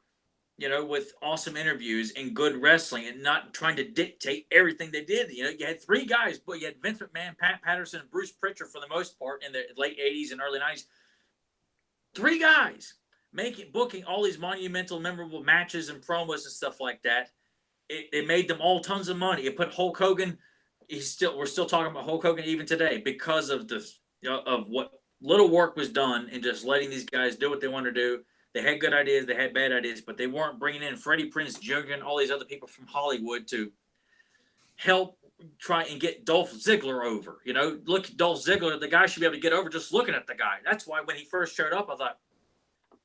with awesome interviews and good wrestling, and not trying to dictate everything they did. You had three guys, but you had Vince McMahon, Pat Patterson, and Bruce Pritchard for the most part in the late '80s and early '90s. Three guys booking all these monumental, memorable matches and promos and stuff like that. It made them all tons of money. It put Hulk Hogan. We're still talking about Hulk Hogan even today because of of what little work was done and just letting these guys do what they want to do. They had good ideas, they had bad ideas, but they weren't bringing in Freddie Prinze Jr. and all these other people from Hollywood to help try and get Dolph Ziggler over. Look at Dolph Ziggler. The guy should be able to get over just looking at the guy. That's why when he first showed up, I thought,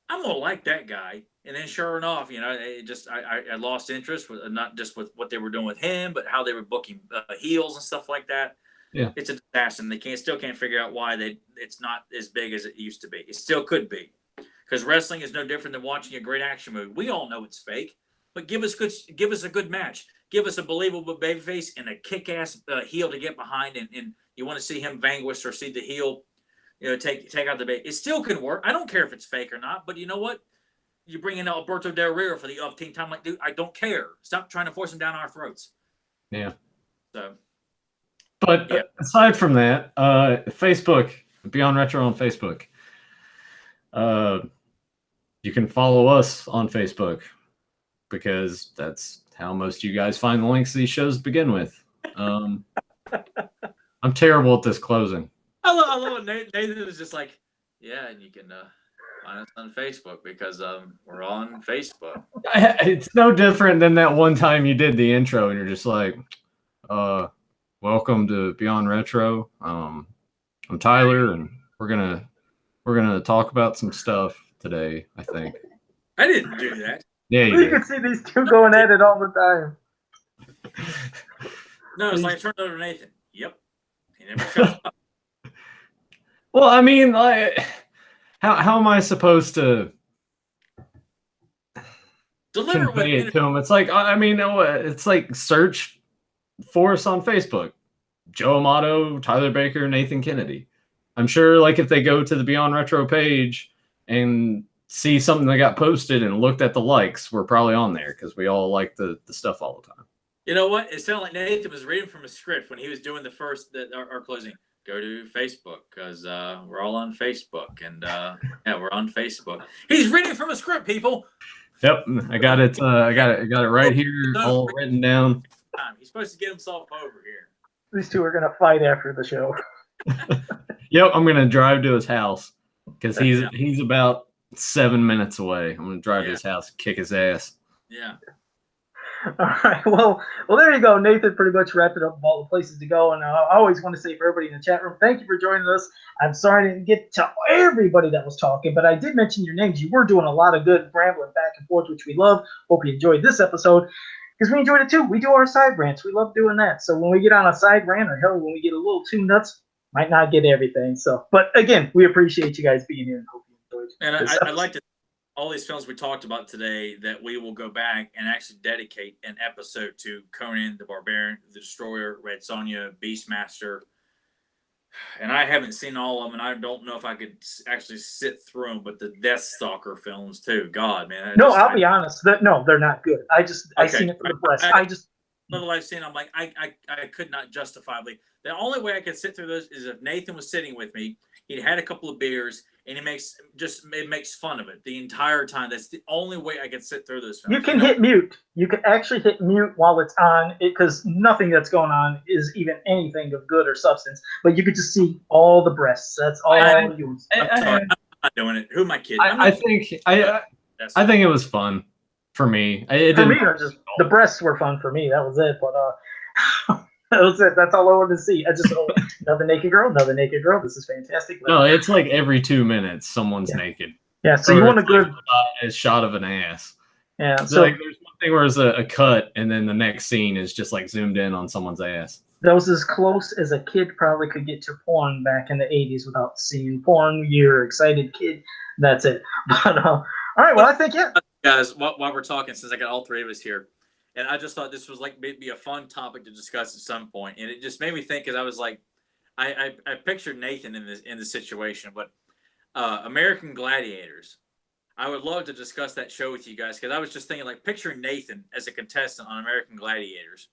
I'm gonna like that guy. And then sure enough, I lost interest with not just with what they were doing with him, but how they were booking heels and stuff like that. Yeah, it's a disaster. And they still can't figure out why it's not as big as it used to be. It still could be, because wrestling is no different than watching a great action movie. We all know it's fake, but give us a good match. Give us a believable babyface and a kick-ass heel to get behind, and you want to see him vanquished or see the heel, take out the bait. It still can work. I don't care if it's fake or not, but you know what? You bring in Alberto Del Rio for the umpteenth time. Like, dude, I don't care. Stop trying to force him down our throats. Yeah. So. But yeah. Aside from that, Facebook, Beyond Retro on Facebook. You can follow us on Facebook because that's how most of you guys find the links to these shows to begin with. I'm terrible at this closing. I love it. Nathan is just like, yeah, and you can find us on Facebook because we're on Facebook. It's no different than that one time you did the intro and you're just like, welcome to Beyond Retro. I'm Tyler, and we're gonna talk about some stuff today, I think. I didn't do that. Yeah, you can see these two going at it all the time. No, it's like I turned over to Nathan. Yep. He never shuts up. Well, I mean, like, how am I supposed to convey it to him? It's like, I mean, it's like search for us on Facebook. Joe Amato, Tyler Baker, Nathan Kennedy. I'm sure, like, if they go to the Beyond Retro page and see something that got posted and looked at the likes, we're probably on there because we all like the stuff all the time. You know what? It sounded like Nathan was reading from a script when he was doing our closing. Go to Facebook because we're all on Facebook, and yeah, we're on Facebook. He's reading from a script, people. Yep, I got it. I got it right here, all written down. He's supposed to get himself over here. These two are gonna fight after the show. Yep, I'm gonna drive to his house because he's about 7 minutes away. I'm gonna drive to his house, kick his ass. Yeah. All right. Well, there you go. Nathan pretty much wrapped it up of all the places to go. And I always want to say for everybody in the chat room, thank you for joining us. I'm sorry I didn't get to everybody that was talking, but I did mention your names. You were doing a lot of good rambling back and forth, which we love. Hope you enjoyed this episode because we enjoyed it too. We do our side rants. We love doing that. So when we get on a side rant, or hell, when we get a little too nuts, might not get everything. So, but again, we appreciate you guys being here and hope you enjoyed. And I'd like to all these films we talked about today that we will go back and actually dedicate an episode to: Conan the Barbarian, The Destroyer, Red Sonja, Beastmaster. And I haven't seen all of them, and I don't know if I could actually sit through them, but the Deathstalker films too. God, man. No, I'll be honest. No, they're not good. I seen it for the press. Little I've seen, I'm like, I could not justifiably. The only way I could sit through this is if Nathan was sitting with me, he'd had a couple of beers, and it makes fun of it the entire time. That's the only way I could sit through this film. You can hit mute. You can actually hit mute while it's on, because nothing that's going on is even anything of good or substance. But you could just see all the breasts. That's all you. I'm sorry, I'm not doing it. Who am I kidding? I think it was fun for me. For me, the breasts were fun for me. That was it. But that was it. That's all I wanted to see. I just another naked girl. This is fantastic. No, it's like every 2 minutes someone's naked. Yeah, so you want a good shot of an ass. Yeah, so like there's one thing where it's a cut, and then the next scene is just like zoomed in on someone's ass. That was as close as a kid probably could get to porn back in the 80s without seeing porn. You're an excited kid. That's it. But all right, well, I think guys, while we're talking, since I got all three of us here, And I just thought this was like maybe a fun topic to discuss at some point. And it just made me think, because I was like, I pictured Nathan in this situation, but American Gladiators. I would love to discuss that show with you guys, because I was just thinking, like, picturing Nathan as a contestant on American Gladiators,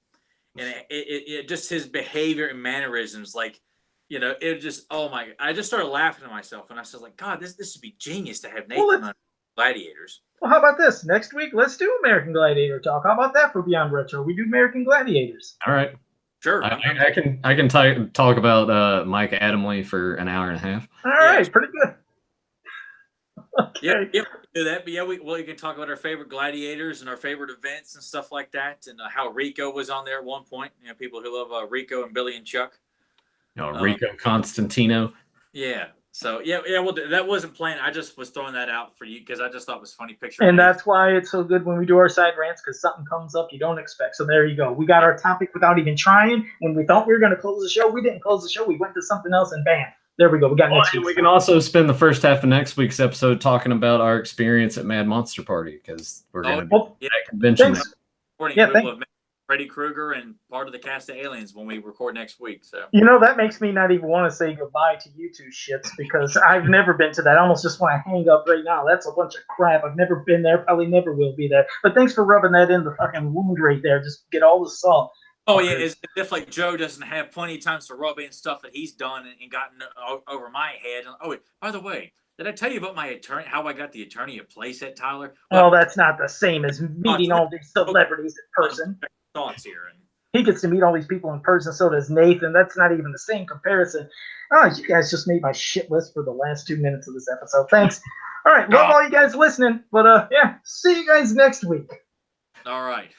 and it just his behavior and mannerisms, like, you know, it just, oh my, I just started laughing to myself, and I was like, God, this would be genius to have Nathan on Gladiators. Well, how about this? Next week, let's do American Gladiator talk. How about that for Beyond Retro? We do American Gladiators. All right. Sure. I can talk about Mike Adamley for an hour and a half. All right, pretty good. Okay. Yeah, do that. But yeah, we can talk about our favorite gladiators and our favorite events and stuff like that, and how Rico was on there at one point. You know, people who love Rico and Billy and Chuck. Rico Constantino. Yeah. So yeah, well, that wasn't planned. I just was throwing that out for you because I just thought it was funny picture. And that's why it's so good when we do our side rants, because something comes up you don't expect. So there you go. We got our topic without even trying. When we thought we were going to close the show, we didn't close the show. We went to something else, and bam, there we go. We got next week. We can also spend the first half of next week's episode talking about our experience at Mad Monster Party, because we're going to be at convention. Thanks. Freddy Krueger and part of the cast of Aliens when we record next week. So that makes me not even want to say goodbye to you two shits, because I've never been to that. I almost just want to hang up right now. That's a bunch of crap. I've never been there. Probably never will be there. But thanks for rubbing that in the fucking wound right there. Just get all the salt. Oh yeah, it's if like Joe doesn't have plenty of times to rub in stuff that he's done and gotten over my head. Oh, wait, by the way, did I tell you about my attorney? How I got the attorney at playset, Tyler? Well, that's not the same as meeting all these celebrities in person. Thoughts here, and he gets to meet all these people in person. So does Nathan. That's not even the same comparison. Oh, you guys just made my shit list for the last 2 minutes of this episode. Thanks. All right, love all you guys listening. But yeah, see you guys next week. All right.